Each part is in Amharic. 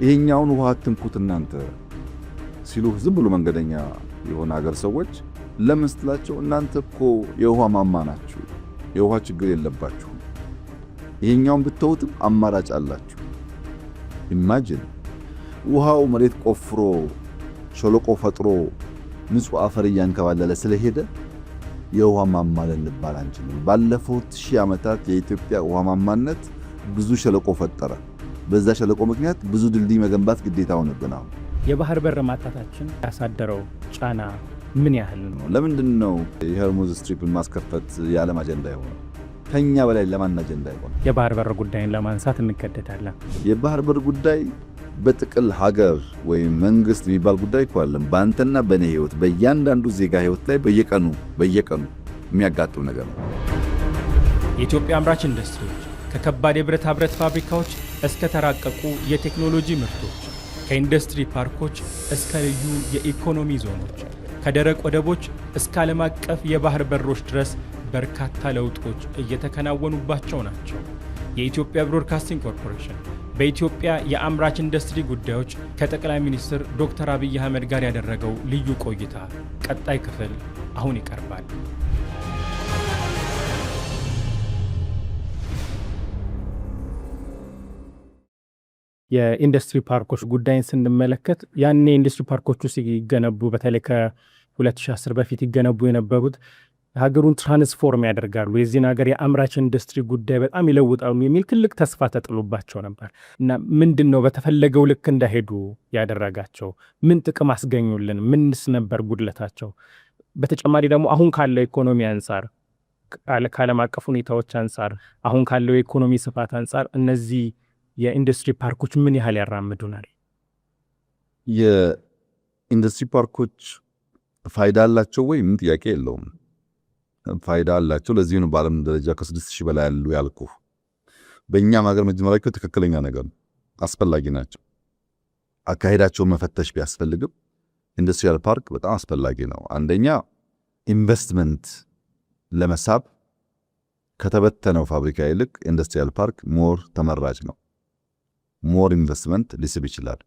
ይሄኛውን ውሃ አትንኩት እናንተ ሲሉ ዝም ብሎ መንገደኛ የሆነ ሀገር ሰዎች ለምን ስትላቸው እናንተ እኮ የውሃ ማማ ናችሁ፣ የውሃ ችግር የለባችሁ፣ ይሄኛውን ብትተውትም አማራጭ አላችሁ። ኢማጂን ውሃው መሬት ቆፍሮ ሸለቆ ፈጥሮ ንጹህ አፈር እያንከባለለ ስለሄደ የውሃ ማማ ልንባል አንችልም። ባለፉት ሺህ ዓመታት የኢትዮጵያ ውሃ ማማነት ብዙ ሸለቆ ፈጠረ። በዛ ሸለቆ ምክንያት ብዙ ድልድይ መገንባት ግዴታ ሆነብን። የባህር በር ማጣታችን ያሳደረው ጫና ምን ያህል ነው? ለምንድን ነው የሆርሙዝ ስትሪፕን ማስከፈት የዓለም አጀንዳ የሆነው? ከኛ በላይ ለማን አጀንዳ ይሆናል? የባህር በር ጉዳይን ለማንሳት እንገደዳለን። የባህር በር ጉዳይ በጥቅል ሀገር ወይም መንግስት የሚባል ጉዳይ እኮ አይደለም። በአንተና በእኔ ህይወት፣ በእያንዳንዱ ዜጋ ህይወት ላይ በየቀኑ የሚያጋጥም ነገር ነው። የኢትዮጵያ አምራች ኢንዱስትሪዎች ከከባድ የብረታ ብረት ፋብሪካዎች እስከ ተራቀቁ የቴክኖሎጂ ምርቶች፣ ከኢንዱስትሪ ፓርኮች እስከ ልዩ የኢኮኖሚ ዞኖች፣ ከደረቅ ወደቦች እስከ ዓለም አቀፍ የባህር በሮች ድረስ በርካታ ለውጦች እየተከናወኑባቸው ናቸው። የኢትዮጵያ ብሮድካስቲንግ ኮርፖሬሽን በኢትዮጵያ የአምራች ኢንዱስትሪ ጉዳዮች ከጠቅላይ ሚኒስትር ዶክተር አብይ አህመድ ጋር ያደረገው ልዩ ቆይታ ቀጣይ ክፍል አሁን ይቀርባል። የኢንዱስትሪ ፓርኮች ጉዳይን ስንመለከት ያኔ ኢንዱስትሪ ፓርኮቹ ሲገነቡ በተለይ ከ2010 በፊት ይገነቡ የነበሩት ሀገሩን ትራንስፎርም ያደርጋሉ፣ የዚህን ሀገር የአምራች ኢንዱስትሪ ጉዳይ በጣም ይለውጣሉ የሚል ትልቅ ተስፋ ተጥሎባቸው ነበር እና ምንድን ነው በተፈለገው ልክ እንዳይሄዱ ያደረጋቸው? ምን ጥቅም አስገኙልን? ምንስ ነበር ጉድለታቸው? በተጨማሪ ደግሞ አሁን ካለው ኢኮኖሚ አንጻር፣ ከዓለም አቀፍ ሁኔታዎች አንጻር፣ አሁን ካለው የኢኮኖሚ ስፋት አንጻር እነዚህ የኢንዱስትሪ ፓርኮች ምን ያህል ያራምዱናል? የኢንዱስትሪ ፓርኮች ፋይዳ አላቸው ወይ? ምን ጥያቄ የለውም። ፋይዳ አላቸው። ለዚህ ነው በዓለም ደረጃ ከ6000 በላይ ያሉ ያልኩ። በእኛም ሀገር መጀመሪያቸው ትክክለኛ ነገር ነው፣ አስፈላጊ ናቸው። አካሄዳቸውን መፈተሽ ቢያስፈልግም ኢንዱስትሪያል ፓርክ በጣም አስፈላጊ ነው። አንደኛ ኢንቨስትመንት ለመሳብ ከተበተነው ፋብሪካ ይልቅ ኢንዱስትሪያል ፓርክ ሞር ተመራጭ ነው። ሞር ኢንቨስትመንት ሊስብ ይችላል።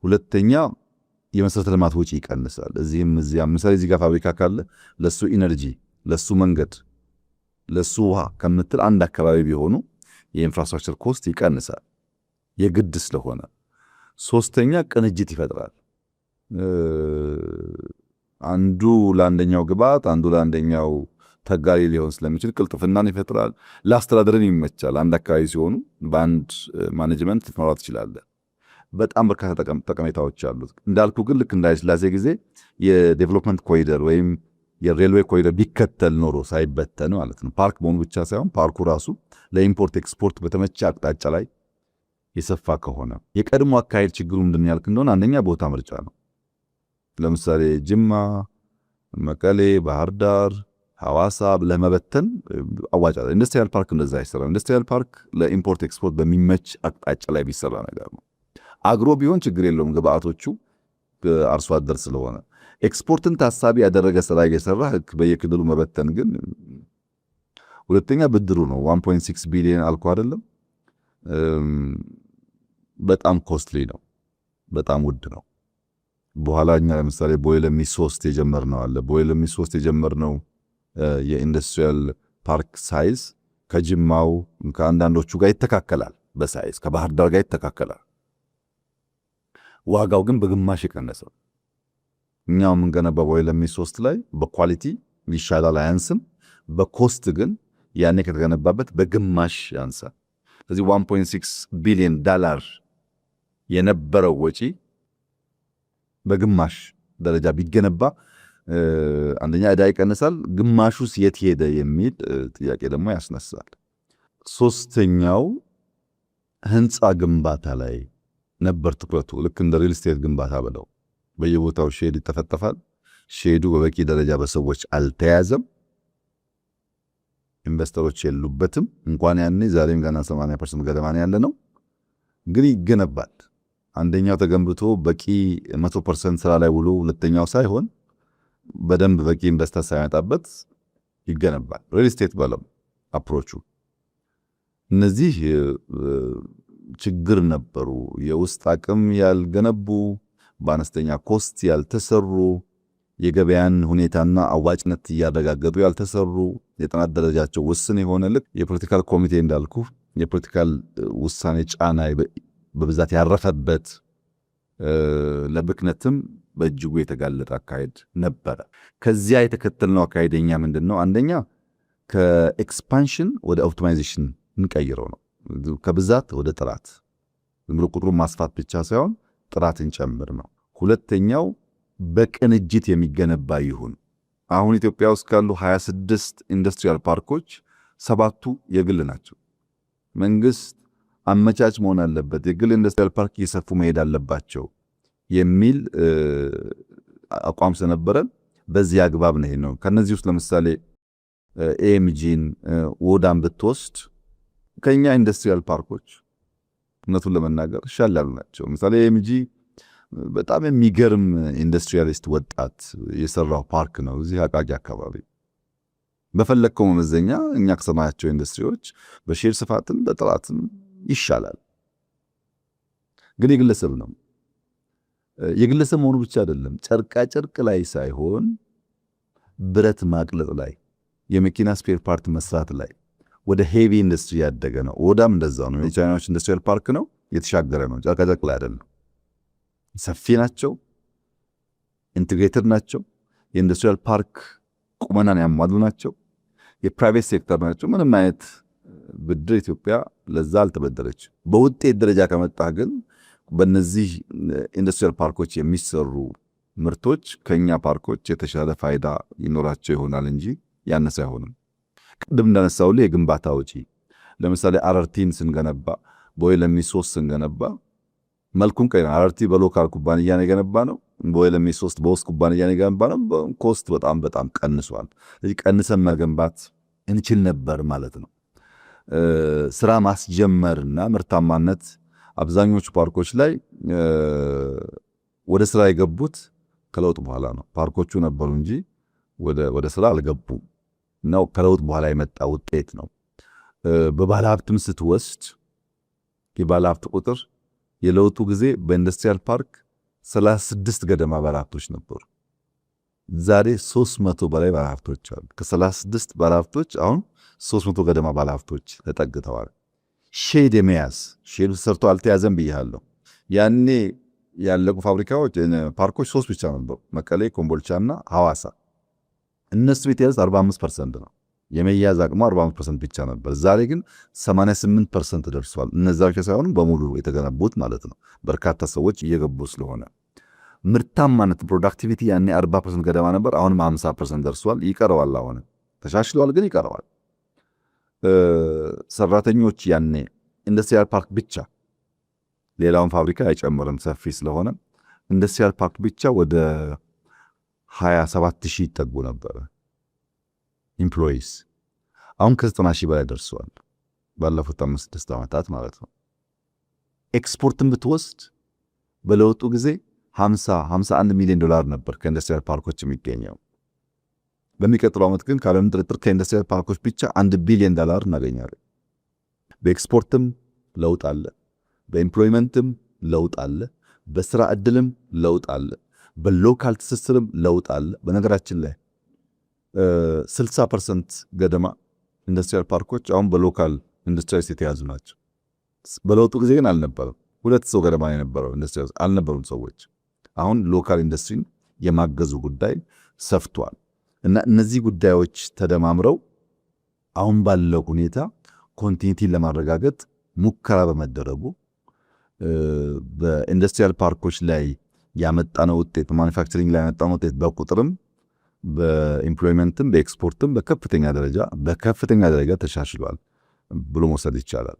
ሁለተኛ የመሰረተ ልማት ወጪ ይቀንሳል። እዚህም ምሳሌ እዚህ ጋር ፋብሪካ ካለ ለሱ ኢነርጂ፣ ለሱ መንገድ፣ ለሱ ውሃ ከምትል አንድ አካባቢ ቢሆኑ የኢንፍራስትራክቸር ኮስት ይቀንሳል የግድ ስለሆነ። ሶስተኛ ቅንጅት ይፈጥራል። አንዱ ለአንደኛው ግብዓት፣ አንዱ ለአንደኛው ተጋሪ ሊሆን ስለሚችል ቅልጥፍናን ይፈጥራል። ለአስተዳደርን ይመቻል። አንድ አካባቢ ሲሆኑ በአንድ ማኔጅመንት ልትመራ ትችላለህ። በጣም በርካታ ጠቀሜታዎች አሉት። እንዳልኩ ግን ልክ እንደ ኃይለሥላሴ ጊዜ የዴቨሎፕመንት ኮሪደር ወይም የሬልዌይ ኮሪደር ቢከተል ኖሮ ሳይበተን ማለት ነው። ፓርክ መሆኑ ብቻ ሳይሆን ፓርኩ ራሱ ለኢምፖርት ኤክስፖርት በተመቸ አቅጣጫ ላይ የሰፋ ከሆነ። የቀድሞ አካሄድ ችግሩ ምንድን ያልክ እንደሆነ አንደኛ ቦታ ምርጫ ነው። ለምሳሌ ጅማ፣ መቀሌ፣ ባህር ዳር፣ ሐዋሳ ለመበተን አዋጭ አይደለም። ኢንዱስትሪያል ፓርክ እንደዛ አይሰራም። ኢንዱስትሪያል ፓርክ ለኢምፖርት ኤክስፖርት በሚመች አቅጣጫ ላይ ቢሰራ ነገር ነው። አግሮ ቢሆን ችግር የለውም፣ ግብአቶቹ አርሶ አደር ስለሆነ። ኤክስፖርትን ታሳቢ ያደረገ ስራ እየሰራ በየክልሉ መበተን ግን ሁለተኛ ብድሩ ነው። 1.6 ቢሊዮን አልኩ አይደለም፣ በጣም ኮስትሊ ነው፣ በጣም ውድ ነው። በኋላ እኛ ለምሳሌ ቦይለሚ 3 የጀመርነው አለ። ቦይለሚ 3 የጀመርነው የኢንዱስትሪያል ፓርክ ሳይዝ ከጅማው ከአንዳንዶቹ ጋር ይተካከላል፣ በሳይዝ ከባህር ዳር ጋር ይተካከላል። ዋጋው ግን በግማሽ የቀነሰ። እኛው የምንገነባው ቦይለሚ 3 ላይ በኳሊቲ ይሻላል፣ አያንስም። በኮስት ግን ያኔ ከተገነባበት በግማሽ ያንሳል። ስለዚህ 1.6 ቢሊዮን ዶላር የነበረው ወጪ በግማሽ ደረጃ ቢገነባ አንደኛ ዕዳ ይቀንሳል፣ ግማሹስ የት ሄደ የሚል ጥያቄ ደግሞ ያስነሳል። ሶስተኛው ህንፃ ግንባታ ላይ ነበር ትኩረቱ። ልክ እንደ ሪል ስቴት ግንባታ ብለው በየቦታው ሼድ ይተፈጠፋል። ሼዱ በበቂ ደረጃ በሰዎች አልተያዘም፣ ኢንቨስተሮች የሉበትም። እንኳን ያኔ ዛሬም ገና 80% ገደማ ያለ ነው። እንግዲህ ይገነባል። አንደኛው ተገንብቶ በቂ 100% ስራ ላይ ውሎ ሁለተኛው ሳይሆን በደንብ በቂ ኢንቨስተር ሳይመጣበት ይገነባል። ሪል ስቴት ባለው አፕሮቹ እነዚህ ችግር ነበሩ። የውስጥ አቅም ያልገነቡ፣ በአነስተኛ ኮስት ያልተሰሩ፣ የገበያን ሁኔታና አዋጭነት እያረጋገጡ ያልተሰሩ፣ የጥናት ደረጃቸው ውስን የሆነ ልክ የፖለቲካል ኮሚቴ እንዳልኩ የፖለቲካል ውሳኔ ጫና በብዛት ያረፈበት ለብክነትም በእጅጉ የተጋለጠ አካሄድ ነበረ። ከዚያ የተከተልነው አካሄደኛ ምንድን ነው? አንደኛ ከኤክስፓንሽን ወደ ኦፕቲማይዜሽን እንቀይረው ነው። ከብዛት ወደ ጥራት፣ ዝም ብሎ ቁጥሩን ማስፋት ብቻ ሳይሆን ጥራትን ጨምር ነው። ሁለተኛው በቅንጅት የሚገነባ ይሁን። አሁን ኢትዮጵያ ውስጥ ካሉ 26 ኢንዱስትሪያል ፓርኮች 7ቱ የግል ናቸው። መንግስት አመቻች መሆን አለበት፣ የግል ኢንዱስትሪያል ፓርክ እየሰፉ መሄድ አለባቸው የሚል አቋም ስለነበረን በዚህ አግባብ ነው። ከነዚህ ውስጥ ለምሳሌ ኤኤምጂን ወዳም ብትወስድ ከኛ ኢንዱስትሪያል ፓርኮች እውነቱን ለመናገር ይሻል ያሉ ናቸው። ለምሳሌ ኤኤምጂ በጣም የሚገርም ኢንዱስትሪያሊስት ወጣት የሰራው ፓርክ ነው እዚህ አቃቂ አካባቢ። በፈለግከው መመዘኛ እኛ ከሰማያቸው ኢንዱስትሪዎች በሼር ስፋትም በጥራትም ይሻላል። ግን የግለሰብ ነው። የግለሰብ መሆኑ ብቻ አይደለም፣ ጨርቃ ጨርቅ ላይ ሳይሆን ብረት ማቅለጥ ላይ፣ የመኪና ስፔር ፓርት መስራት ላይ ወደ ሄቪ ኢንዱስትሪ ያደገ ነው። ወዳም እንደዛው ነው። የቻይናዎች ኢንዱስትሪያል ፓርክ ነው፣ የተሻገረ ነው። ጨርቃ ጨርቅ ላይ አይደለም። ሰፊ ናቸው፣ ኢንቴግሬትድ ናቸው። የኢንዱስትሪያል ፓርክ ቁመናን ያሟሉ ናቸው። የፕራይቬት ሴክተር ናቸው። ምንም አይነት ብድር ኢትዮጵያ ለዛ አልተበደረች። በውጤት ደረጃ ከመጣህ ግን በእነዚህ ኢንዱስትሪያል ፓርኮች የሚሰሩ ምርቶች ከኛ ፓርኮች የተሻለ ፋይዳ ይኖራቸው ይሆናል እንጂ ያነሰ አይሆንም። ቅድም እንዳነሳውልህ የግንባታ ወጪ ለምሳሌ አረርቲን ስንገነባ በወይለሚ 3 ስንገነባ መልኩን ቀይረን፣ አረርቲ በሎካል ኩባንያ ነው የገነባ ነው። በወይለሚ 3 በውስጥ ኩባንያ ነው የገነባ ነው። ኮስት በጣም ቀንሷል። ስለዚህ ቀንሰን መገንባት እንችል ነበር ማለት ነው። ስራ ማስጀመርና ምርታማነት አብዛኞቹ ፓርኮች ላይ ወደ ስራ የገቡት ከለውጥ በኋላ ነው። ፓርኮቹ ነበሩ እንጂ ወደ ስራ አልገቡም ነው። ከለውጥ በኋላ የመጣ ውጤት ነው። በባለ ሀብትም ስትወስድ የባለ ሀብት ቁጥር የለውጡ ጊዜ በኢንዱስትሪያል ፓርክ 36 ገደማ ባለሀብቶች ነበሩ። ዛሬ 300 በላይ ባለሀብቶች አሉ። ከ36 ባለሀብቶች አሁን 300 ገደማ ባለሀብቶች ተጠግተዋል። ሼድ የመያዝ ሼድ ሰርቶ አልተያዘም ብያለሁ። ያኔ ያለቁ ፋብሪካዎች ፓርኮች 3 ብቻ ነበሩ፣ መቀሌ፣ ኮምቦልቻና ሐዋሳ። እነሱ የተያዙት 45% ነው። የመያዝ አቅሙ 45% ብቻ ነበር። ዛሬ ግን 88% ደርሷል። እነዛ ብቻ ሳይሆኑ በሙሉ የተገነቡት ማለት ነው። በርካታ ሰዎች እየገቡ ስለሆነ ምርታማነት ፕሮዳክቲቪቲ ያኔ 40% ገደማ ነበር። አሁንም 50% ደርሷል። ይቀረዋል። አሁን ተሻሽሏል፣ ግን ይቀረዋል። ሰራተኞች ያኔ ኢንዱስትሪያል ፓርክ ብቻ ሌላውን ፋብሪካ አይጨምርም፣ ሰፊ ስለሆነ ኢንዱስትሪያል ፓርክ ብቻ ወደ 27,000 ይጠጉ ነበር ኢምፕሎይስ። አሁን ከ90,000 በላይ ደርሰዋል ባለፉት 5-6 ዓመታት ማለት ነው። ኤክስፖርትን ብትወስድ በለውጡ ጊዜ 51 ሚሊዮን ዶላር ነበር ከኢንዱስትሪያል ፓርኮች የሚገኘው። በሚቀጥለው ዓመት ግን ካለም ጥርጥር ከኢንዱስትሪያል ፓርኮች ብቻ $1 ቢሊዮን እናገኛለን። በኤክስፖርትም ለውጥ አለ፣ በኤምፕሎይመንትም ለውጥ አለ፣ በስራ ዕድልም ለውጥ አለ፣ በሎካል ትስስርም ለውጥ አለ። በነገራችን ላይ 60% ገደማ ኢንዱስትሪያል ፓርኮች አሁን በሎካል ኢንዱስትሪስ የተያዙ ናቸው። በለውጡ ጊዜ ግን አልነበረም። 2 ሰው ገደማ የነበረው ኢንዱስትሪስ አልነበሩም ሰዎች። አሁን ሎካል ኢንዱስትሪን የማገዙ ጉዳይ ሰፍቷል። እና እነዚህ ጉዳዮች ተደማምረው አሁን ባለው ሁኔታ ኮንቲኒቲን ለማረጋገጥ ሙከራ በመደረጉ በኢንዱስትሪያል ፓርኮች ላይ ያመጣነው ውጤት፣ በማኑፋክቸሪንግ ላይ ያመጣነው ውጤት በቁጥርም በኢምፕሎይመንትም በኤክስፖርትም በከፍተኛ ደረጃ ተሻሽሏል ብሎ መውሰድ ይቻላል።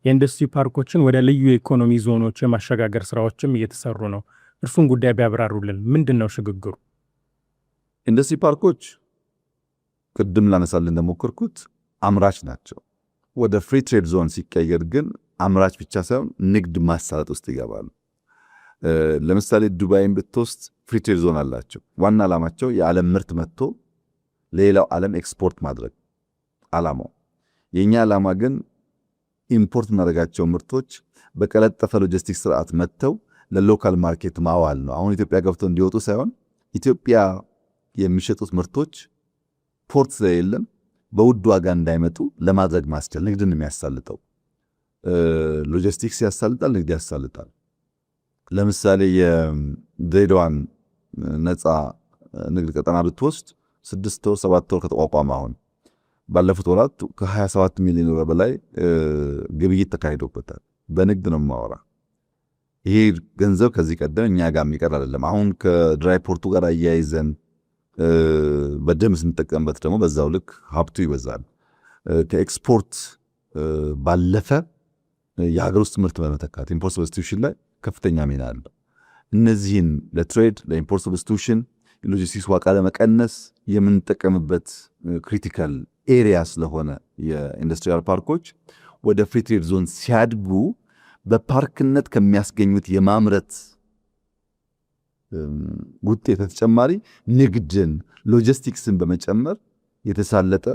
የኢንዱስትሪ ፓርኮችን ወደ ልዩ የኢኮኖሚ ዞኖች የማሸጋገር ስራዎችም እየተሰሩ ነው። እርሱን ጉዳይ ቢያብራሩልን። ምንድን ነው ሽግግሩ? ኢንዱስትሪ ፓርኮች ቅድም ላነሳልን እንደሞከርኩት አምራች ናቸው። ወደ ፍሪ ትሬድ ዞን ሲቀየር ግን አምራች ብቻ ሳይሆን ንግድ ማሳለጥ ውስጥ ይገባሉ። ለምሳሌ ዱባይን ብትወስድ ፍሪ ትሬድ ዞን አላቸው። ዋና ዓላማቸው የዓለም ምርት መጥቶ ለሌላው ዓለም ኤክስፖርት ማድረግ ዓላማው። የኛ ዓላማ ግን ኢምፖርት እናደርጋቸው ምርቶች በቀለጠፈ ሎጂስቲክስ ስርዓት መጥተው ለሎካል ማርኬት ማዋል ነው። አሁን ኢትዮጵያ ገብተው እንዲወጡ ሳይሆን ኢትዮጵያ የሚሸጡት ምርቶች ፖርት ስለሌለም በውድ ዋጋ እንዳይመጡ ለማድረግ ማስቻል። ንግድን የሚያሳልጠው ሎጂስቲክስ ያሳልጣል፣ ንግድ ያሳልጣል። ለምሳሌ የድሬዳዋን ነፃ ንግድ ቀጠና ብትወስድ 6 ወር 7 ወር ከተቋቋመ አሁን ባለፉት ወራት ከ27 ሚሊዮን ብር በላይ ግብይት ተካሂዶበታል። በንግድ ነው የማወራ። ይሄ ገንዘብ ከዚህ ቀደም እኛ ጋር የሚቀር አይደለም። አሁን ከድራይ ፖርቱ ጋር አያይዘን በደንብ ስንጠቀምበት ደግሞ በዛው ልክ ሀብቱ ይበዛል። ከኤክስፖርት ባለፈ የሀገር ውስጥ ምርት በመተካት ኢምፖርት ሰብስቲቱሽን ላይ ከፍተኛ ሚና አለው። እነዚህን ለትሬድ ለኢምፖርት ሰብስቲቱሽን ሎጂስቲክስ ዋጋ ለመቀነስ የምንጠቀምበት ክሪቲካል ኤሪያ ስለሆነ የኢንዱስትሪያል ፓርኮች ወደ ፍሪ ትሬድ ዞን ሲያድጉ በፓርክነት ከሚያስገኙት የማምረት ውጤት ተጨማሪ ንግድን፣ ሎጂስቲክስን በመጨመር የተሳለጠ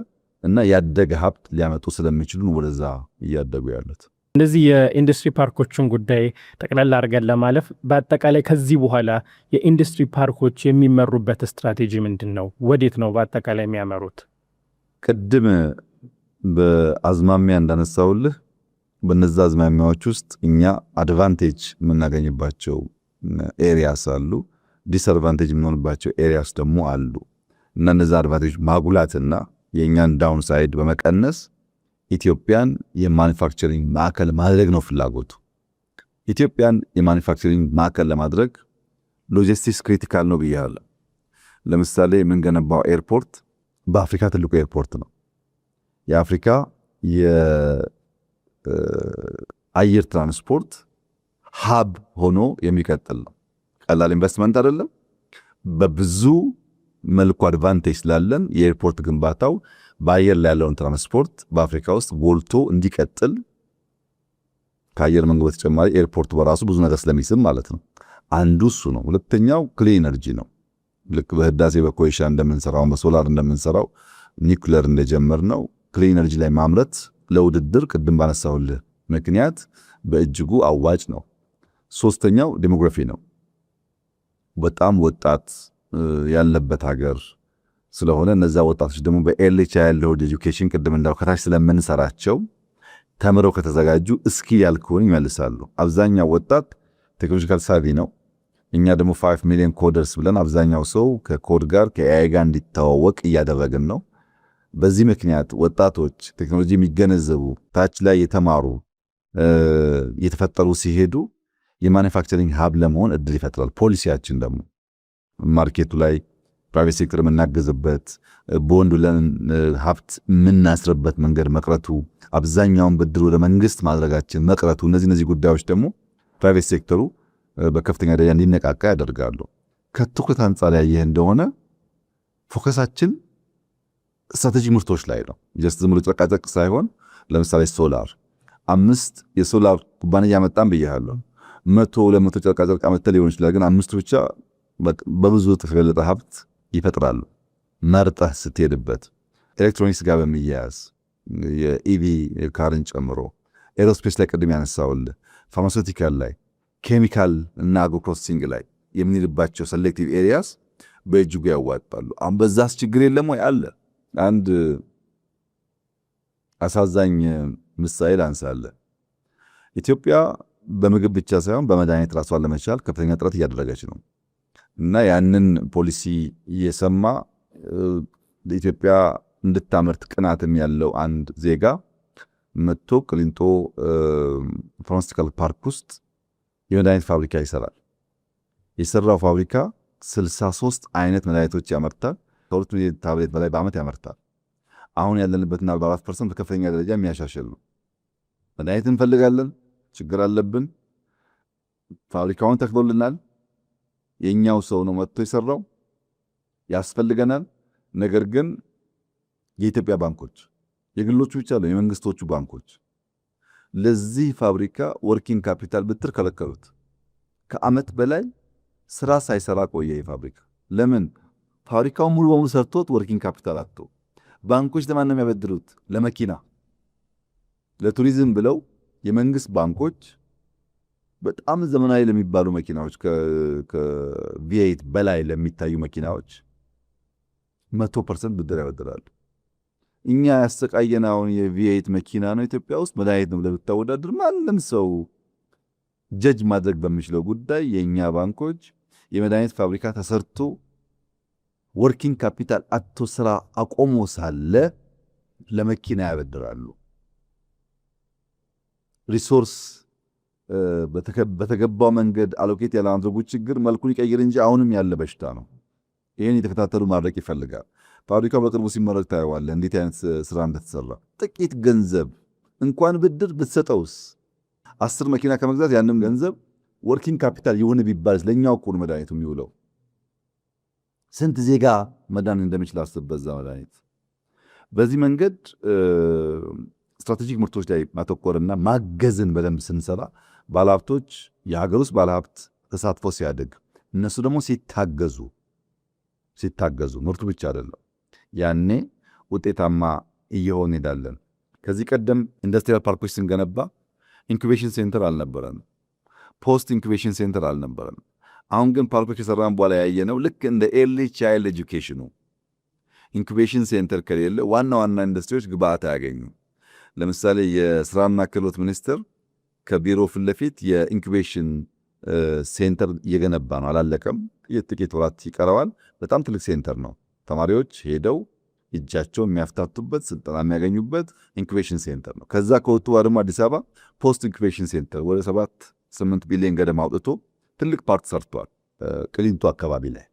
እና ያደገ ሀብት ሊያመጡ ስለሚችሉ ወደዛ እያደጉ ያሉት። እነዚህ የኢንዱስትሪ ፓርኮችን ጉዳይ ጠቅላላ አድርገን ለማለፍ በአጠቃላይ ከዚህ በኋላ የኢንዱስትሪ ፓርኮች የሚመሩበት ስትራቴጂ ምንድን ነው? ወዴት ነው በአጠቃላይ የሚያመሩት? ቅድም በአዝማሚያ እንዳነሳውልህ በነዛ አዝማሚያዎች ውስጥ እኛ አድቫንቴጅ የምናገኝባቸው ኤሪያስ አሉ፣ ዲስአድቫንቴጅ የምንሆንባቸው ኤሪያስ ደግሞ አሉ እና እነዛ አድቫንቴጅ ማጉላትና የእኛን ዳውን ሳይድ በመቀነስ ኢትዮጵያን የማኒፋክቸሪንግ ማዕከል ማድረግ ነው ፍላጎቱ። ኢትዮጵያን የማኒፋክቸሪንግ ማዕከል ለማድረግ ሎጂስቲክስ ክሪቲካል ነው ብያለሁ። ለምሳሌ የምንገነባው ኤርፖርት በአፍሪካ ትልቁ ኤርፖርት ነው። የአፍሪካ የአየር ትራንስፖርት ሀብ ሆኖ የሚቀጥል ነው። ቀላል ኢንቨስትመንት አይደለም። በብዙ መልኩ አድቫንቴጅ ስላለን የኤርፖርት ግንባታው በአየር ላይ ያለውን ትራንስፖርት በአፍሪካ ውስጥ ጎልቶ እንዲቀጥል ከአየር መንገድ በተጨማሪ ኤርፖርቱ በራሱ ብዙ ነገር ስለሚስብ ማለት ነው። አንዱ እሱ ነው። ሁለተኛው ክሊን ኤነርጂ ነው። ልክ በህዳሴ በኮይሻ እንደምንሰራው በሶላር እንደምንሰራው ኒውክሌር እንደጀመር ነው ክሊን ኤነርጂ ላይ ማምረት ለውድድር ቅድም ባነሳውልህ ምክንያት በእጅጉ አዋጭ ነው። ሶስተኛው ዴሞግራፊ ነው። በጣም ወጣት ያለበት ሀገር ስለሆነ እነዛ ወጣቶች ደግሞ በኤርሊ ቻይልድሁድ ኤጁኬሽን ቅድም እንዳው ከታች ስለምንሰራቸው ተምረው ከተዘጋጁ እስኪ ያልኩን ይመልሳሉ። አብዛኛው ወጣት ቴክኖሎጂካል ሳቪ ነው። እኛ ደግሞ 5 ሚሊዮን ኮደርስ ብለን አብዛኛው ሰው ከኮድ ጋር ከኤአይ ጋር እንዲተዋወቅ እያደረግን ነው። በዚህ ምክንያት ወጣቶች ቴክኖሎጂ የሚገነዘቡ ታች ላይ የተማሩ የተፈጠሩ ሲሄዱ የማኒፋክቸሪንግ ሀብ ለመሆን እድል ይፈጥራል። ፖሊሲያችን ደግሞ ማርኬቱ ላይ ፕራይቬት ሴክተር የምናገዝበት ቦንድ ብለን ሀብት የምናስርበት መንገድ መቅረቱ፣ አብዛኛውን ብድር ወደ መንግስት ማድረጋችን መቅረቱ፣ እነዚህ ጉዳዮች ደግሞ ፕራይቬት ሴክተሩ በከፍተኛ ደረጃ እንዲነቃቃ ያደርጋሉ። ከትኩረት አንጻር ያየህ እንደሆነ ፎከሳችን ስትራቴጂ ምርቶች ላይ ነው። ጀስት ዝም ብሎ ጨቃጨቅ ሳይሆን ለምሳሌ ሶላር 5 የሶላር ኩባንያ መጣን ብያለሁ። 100-200 ጨርቃጨርቅ አመተ ሊሆን ይችላል። ግን 5 ብቻ በብዙ ተፈለጠ ሀብት ይፈጥራሉ። መርጠህ ስትሄድበት ኤሌክትሮኒክስ ጋር በሚያያዝ የኢቪ ካርን ጨምሮ ኤሮስፔስ ላይ ቅድም ያነሳውልህ ፋርማሲውቲካል ላይ ኬሚካል እና አግሮ ፕሮሰሲንግ ላይ የምንሄድባቸው ሴሌክቲቭ ኤሪያስ በእጅጉ ያዋጣሉ። አሁን በዛስ ችግር የለም ወይ? አለ። አንድ አሳዛኝ ምሳሌ ላንሳለ። ኢትዮጵያ በምግብ ብቻ ሳይሆን በመድኃኒት ራሷን ለመቻል ከፍተኛ ጥረት እያደረገች ነው እና ያንን ፖሊሲ እየሰማ ኢትዮጵያ እንድታመርት ቅናትም ያለው አንድ ዜጋ መጥቶ ቅሊንጦ ፋርማሲውቲካል ፓርክ ውስጥ የመድኃኒት ፋብሪካ ይሰራል። የሰራው ፋብሪካ 63 አይነት መድኃኒቶች ያመርታል። ከ2 ሚሊዮን ታብሌት በላይ በዓመት ያመርታል። አሁን ያለንበትና 44% በከፍተኛ ደረጃ የሚያሻሽል ነው። መድኃኒት እንፈልጋለን፣ ችግር አለብን። ፋብሪካውን ተክሎልናል። የኛው ሰው ነው መጥቶ የሰራው፣ ያስፈልገናል። ነገር ግን የኢትዮጵያ ባንኮች የግሎቹ ብቻ ነው የመንግስቶቹ ባንኮች ለዚህ ፋብሪካ ወርኪንግ ካፒታል ብትር ከለከሉት። ከዓመት በላይ ስራ ሳይሰራ ቆየ የፋብሪካ። ለምን? ፋብሪካው ሙሉ በሙሉ ሰርቶት ወርኪንግ ካፒታል አጥቶ። ባንኮች ለማን ነው የሚያበድሩት? ለመኪና ለቱሪዝም ብለው የመንግስት ባንኮች በጣም ዘመናዊ ለሚባሉ መኪናዎች ከቪኤት በላይ ለሚታዩ መኪናዎች 100% ብድር ያበድራሉ። እኛ ያሰቃየናውን የቪኤት መኪና ነው ኢትዮጵያ ውስጥ መድኃኒት ነው ብለህ ብታወዳድር ማንም ሰው ጀጅ ማድረግ በሚችለው ጉዳይ የእኛ ባንኮች የመድኃኒት ፋብሪካ ተሰርቶ ወርኪንግ ካፒታል አቶ ስራ አቆሞ ሳለ ለመኪና ያበድራሉ። ሪሶርስ በተገባው መንገድ አሎኬት ያለማድረጉ ችግር መልኩን ይቀይር እንጂ አሁንም ያለ በሽታ ነው። ይህን የተከታተሉ ማድረግ ይፈልጋል። ፋብሪካው በቅርቡ ሲመረቅ ታየዋለህ እንዴት አይነት ስራ እንደተሰራ። ጥቂት ገንዘብ እንኳን ብድር ብትሰጠውስ 10 መኪና ከመግዛት ያንም ገንዘብ ወርኪንግ ካፒታል ይሁን ቢባል ለኛው እኮ መድኃኒቱ የሚውለው። ስንት ዜጋ መዳን እንደሚችል አስብ በዛ መድኃኒት። በዚህ መንገድ ስትራቴጂክ ምርቶች ላይ ማተኮርና ማገዝን በደንብ ስንሰራ ባለሀብቶች የሀገር ውስጥ ባለሀብት ተሳትፎ ሲያድግ እነሱ ደግሞ ሲታገዙ ምርቱ ብቻ አይደለም ያኔ ውጤታማ እየሆን ሄዳለን። ከዚህ ቀደም ኢንዱስትሪያል ፓርኮች ስንገነባ ኢንኩቤሽን ሴንተር አልነበረም፣ ፖስት ኢንኩቤሽን ሴንተር አልነበረም። አሁን ግን ፓርኮች የሰራን በኋላ ያየነው ልክ እንደ ኤርሊ ቻይልድ ኤጁኬሽኑ ኢንኩቤሽን ሴንተር ከሌለ ዋና ኢንዱስትሪዎች ግብአት አያገኙ። ለምሳሌ የስራና ክህሎት ሚኒስቴር ከቢሮ ፊት ለፊት የኢንኩቤሽን ሴንተር እየገነባ ነው። አላለቀም፣ ጥቂት ወራት ይቀረዋል። በጣም ትልቅ ሴንተር ነው። ተማሪዎች ሄደው እጃቸው የሚያፍታቱበት ስልጠና የሚያገኙበት ኢንኩቤሽን ሴንተር ነው። ከዛ ከወጡ ደግሞ አዲስ አበባ ፖስት ኢንኩቤሽን ሴንተር ወደ 7-8 ቢሊዮን ገደማ አውጥቶ ትልቅ ፓርት ሰርቷል ቅሊንጦ አካባቢ ላይ።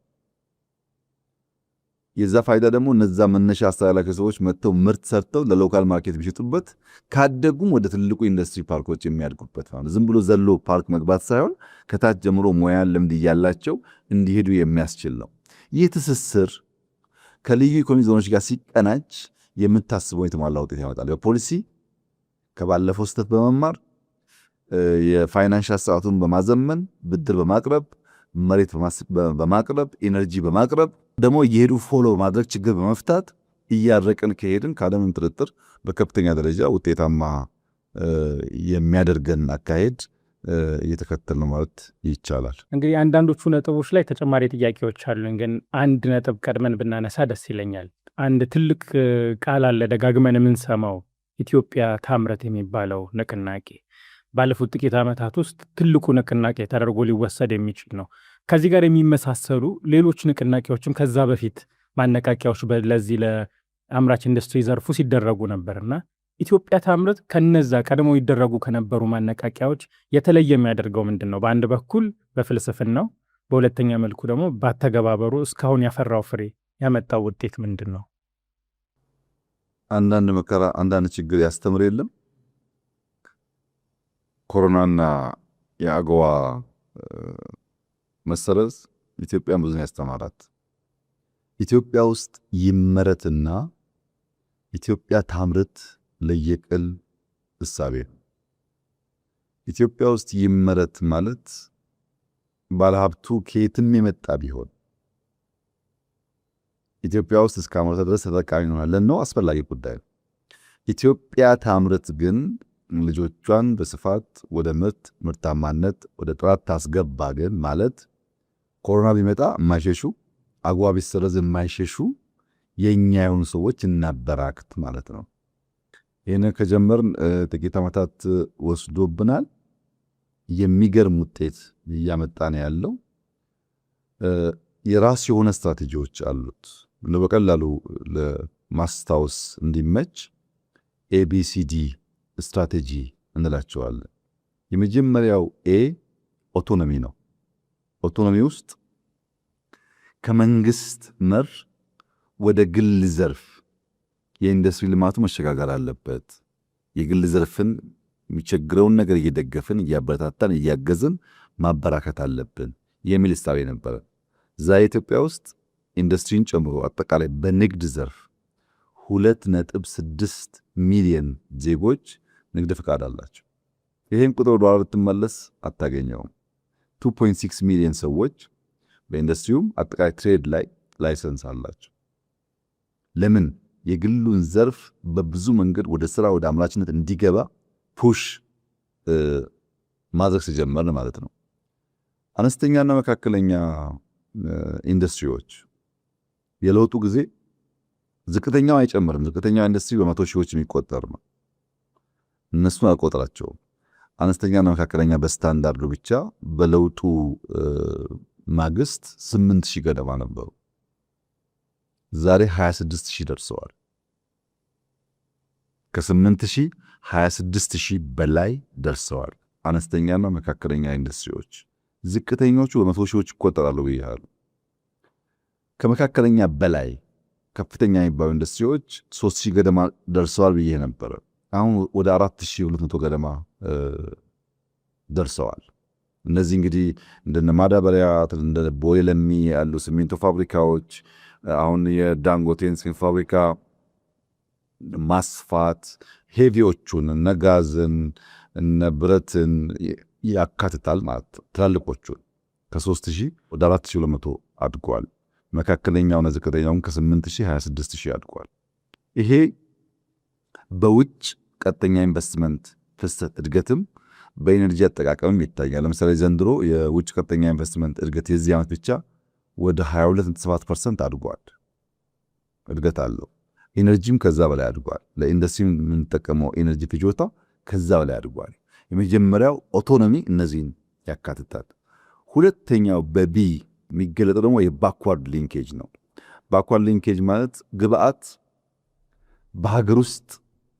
የዛ ፋይዳ ደግሞ እነዛ መነሻ አስተላላፊ ሰዎች መጥተው ምርት ሰርተው ለሎካል ማርኬት ቢሸጡበት ካደጉም ወደ ትልቁ ኢንዱስትሪ ፓርኮች የሚያድጉበት ነው። ዝም ብሎ ዘሎ ፓርክ መግባት ሳይሆን ከታች ጀምሮ ሙያን ልምድ እያላቸው እንዲሄዱ የሚያስችል ነው። ይህ ትስስር ከልዩ ኢኮኖሚ ዞኖች ጋር ሲቀናጅ የምታስበው የተሟላ ውጤት ያመጣል። በፖሊሲ ከባለፈው ስህተት በመማር የፋይናንሻል ስርዓቱን በማዘመን ብድር በማቅረብ መሬት በማቅረብ ኢነርጂ በማቅረብ ደግሞ እየሄዱ ፎሎ በማድረግ ችግር በመፍታት እያረቅን ከሄድን ካለምንም ጥርጥር በከፍተኛ ደረጃ ውጤታማ የሚያደርገን አካሄድ እየተከተል ነው ማለት ይቻላል። እንግዲህ አንዳንዶቹ ነጥቦች ላይ ተጨማሪ ጥያቄዎች አሉን፣ ግን አንድ ነጥብ ቀድመን ብናነሳ ደስ ይለኛል። አንድ ትልቅ ቃል አለ ደጋግመን የምንሰማው ኢትዮጵያ ታምረት የሚባለው ንቅናቄ ባለፉት ጥቂት ዓመታት ውስጥ ትልቁ ንቅናቄ ተደርጎ ሊወሰድ የሚችል ነው። ከዚህ ጋር የሚመሳሰሉ ሌሎች ንቅናቄዎችም ከዛ በፊት ማነቃቂያዎች ለዚህ ለአምራች ኢንዱስትሪ ዘርፉ ሲደረጉ ነበርና ኢትዮጵያ ታምረት ከነዛ ቀድሞ ይደረጉ ከነበሩ ማነቃቂያዎች የተለየ የሚያደርገው ምንድን ነው? በአንድ በኩል በፍልስፍናው፣ በሁለተኛ መልኩ ደግሞ ባተገባበሩ እስካሁን ያፈራው ፍሬ ያመጣው ውጤት ምንድን ነው? አንዳንድ መከራ አንዳንድ ችግር ያስተምር የለም። ኮሮናና የአገዋ መሰረዝ ኢትዮጵያን ብዙ ያስተማራት። ኢትዮጵያ ውስጥ ይመረትና ኢትዮጵያ ታምርት ለየቅል እሳቤ። ኢትዮጵያ ውስጥ ይመረት ማለት ባለሀብቱ ከየትም የመጣ ቢሆን ኢትዮጵያ ውስጥ እስካመረተ ድረስ ተጠቃሚ እንሆናለን ነው አስፈላጊ ጉዳይ። ኢትዮጵያ ታምርት ግን ልጆቿን በስፋት ወደ ምርታማነት ወደ ጥራት ታስገባ ግን ማለት ኮሮና ቢመጣ የማይሸሹ አገዋ ቢሰረዝ የማይሸሹ የኛ የሆኑ ሰዎች እናበራክት ማለት ነው። ይህን ከጀመርን ጥቂት ዓመታት ወስዶብናል። የሚገርም ውጤት እያመጣ ነው ያለው። የራስ የሆነ ስትራቴጂዎች አሉት። በቀላሉ ለማስታወስ እንዲመች ኤቢሲዲ ስትራቴጂ እንላቸዋለን። የመጀመሪያው ኤ ኦቶኖሚ ነው። ኦቶኖሚ ውስጥ ከመንግስት መር ወደ ግል ዘርፍ የኢንዱስትሪ ልማቱ መሸጋገር አለበት። የግል ዘርፍን የሚቸግረውን ነገር እየደገፍን እያበረታታን እያገዝን ማበራከት አለብን የሚል እሳቤ ነበረ። ዛሬ ኢትዮጵያ ውስጥ ኢንዱስትሪን ጨምሮ አጠቃላይ በንግድ ዘርፍ 2.6 ሚሊዮን ዜጎች ንግድ ፍቃድ አላቸው። ይህን ቁጥር ወደ ኋላ ብትመለስ አታገኘውም። 2.6 ሚሊዮን ሰዎች በኢንዱስትሪውም አጠቃላይ ትሬድ ላይ ላይሰንስ አላቸው። ለምን? የግሉን ዘርፍ በብዙ መንገድ ወደ ስራ ወደ አምራችነት እንዲገባ ፑሽ ማድረግ ሲጀመርን ማለት ነው። አነስተኛና መካከለኛ ኢንዱስትሪዎች የለውጡ ጊዜ ዝቅተኛው አይጨምርም። ዝቅተኛው ኢንዱስትሪ በመቶ ሺዎች የሚቆጠር ነው። እነሱን አልቆጥራቸውም። አነስተኛና መካከለኛ በስታንዳርዱ ብቻ በለውጡ ማግስት 8000 ገደማ ነበሩ። ዛሬ 26000 ደርሰዋል። ከ8000 26000 በላይ ደርሰዋል አነስተኛና መካከለኛ ኢንዱስትሪዎች። ዝቅተኞቹ በመቶ ሺዎች ይቆጠራሉ ብያለሁ። ከመካከለኛ በላይ ከፍተኛ የሚባሉ ኢንዱስትሪዎች 3000 ገደማ ደርሰዋል ብዬ ነበረ። አሁን ወደ 4200 ገደማ ደርሰዋል። እነዚህ እንግዲህ እንደነ ማዳበሪያ እንደ ቦይ ለሚ ያሉ ሲሚንቶ ፋብሪካዎች አሁን የዳንጎቴን ሲሚንቶ ፋብሪካ ማስፋት ሄቪዎቹን እነ ጋዝን እነ ብረትን ያካትታል ማለት ትላልቆቹን ከ3000 ወደ 4200 አድጓል። መካከለኛውና ዝቅተኛውን ከ8000 26000 አድጓል። ይሄ በውጭ ቀጥተኛ ኢንቨስትመንት ፍሰት እድገትም በኢነርጂ አጠቃቀምም ይታያል። ለምሳሌ ዘንድሮ የውጭ ቀጥተኛ ኢንቨስትመንት እድገት የዚህ ዓመት ብቻ ወደ 22.7% አድጓል። እድገት አለው። ኢነርጂም ከዛ በላይ አድጓል። ለኢንዱስትሪ የምንጠቀመው ኢነርጂ ፍጆታ ከዛ በላይ አድጓል። የመጀመሪያው ኦቶኖሚ እነዚህን ያካትታል። ሁለተኛው በቢ የሚገለጠው ደግሞ የባክዋርድ ሊንኬጅ ነው። ባክዋርድ ሊንኬጅ ማለት ግብአት በሀገር ውስጥ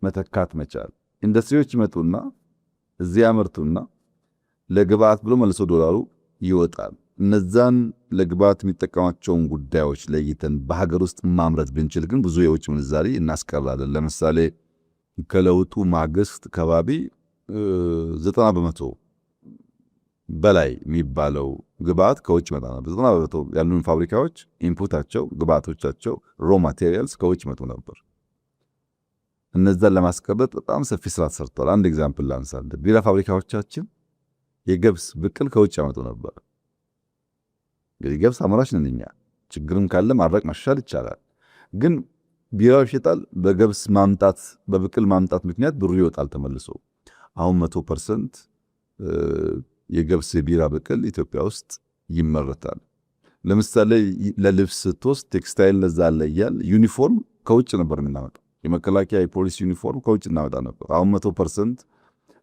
መተካት መቻል። ኢንዱስትሪዎች ይመጡና እዚያ ያመርቱና ለግብአት ብሎ መልሶ ዶላሩ ይወጣል። እነዛን ለግብአት የሚጠቀማቸውን ጉዳዮች ለይተን በሀገር ውስጥ ማምረት ብንችል ግን ብዙ የውጭ ምንዛሪ እናስቀራለን። ለምሳሌ ከለውጡ ማግስት ከባቢ 90% በላይ የሚባለው ግብአት ከውጭ መጣ ነበር። 90% ያሉን ፋብሪካዎች ኢንፑታቸው፣ ግብአቶቻቸው ሮ ማቴሪያልስ ከውጭ መጡ ነበር። እነዛን ለማስቀረት በጣም ሰፊ ስራ ተሰርቷል። አንድ ኤግዛምፕል ላንሳል። ቢራ ፋብሪካዎቻችን የገብስ ብቅል ከውጭ ያመጡ ነበር። እንግዲህ ገብስ አምራች ነን እኛ። ችግርም ካለ ማድረቅ ማሻሻል ይቻላል። ግን ቢራው ይሸጣል። በገብስ ማምጣት በብቅል ማምጣት ምክንያት ብሩ ይወጣል ተመልሶ። አሁን 100% የገብስ ቢራ ብቅል ኢትዮጵያ ውስጥ ይመረታል። ለምሳሌ ለልብስ ስትወስድ ቴክስታይል ለዛ አለ እያል ዩኒፎርም ከውጭ ነበር የምናመጣው። የመከላከያ የፖሊስ ዩኒፎርም ከውጭ እናመጣ ነበር። አሁን 100%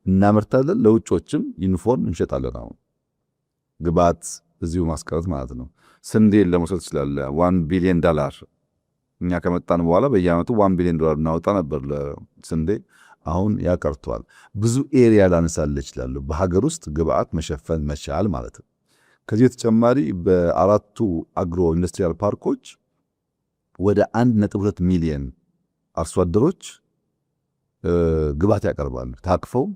እናመርታለን። ለውጮችም ዩኒፎርም እንሸጣለን። አሁን ግብአት እዚሁ ማስቀረት ማለት ነው። ስንዴን ለመውሰድ ትችላለህ። $1 ቢሊዮን እኛ ከመጣን በኋላ በየዓመቱ $1 ቢሊዮን እናወጣ ነበር ለስንዴ። አሁን ያቀርቷል። ብዙ ኤሪያ ላነሳልህ እችላለሁ። በሀገር ውስጥ ግብአት መሸፈን መቻል ማለት ነው። ከዚህ በተጨማሪ በአራቱ አግሮ ኢንዱስትሪያል ፓርኮች ወደ 1.2 ሚሊዮን አርሶ አደሮች ግብአት ያቀርባሉ። ታቅፈው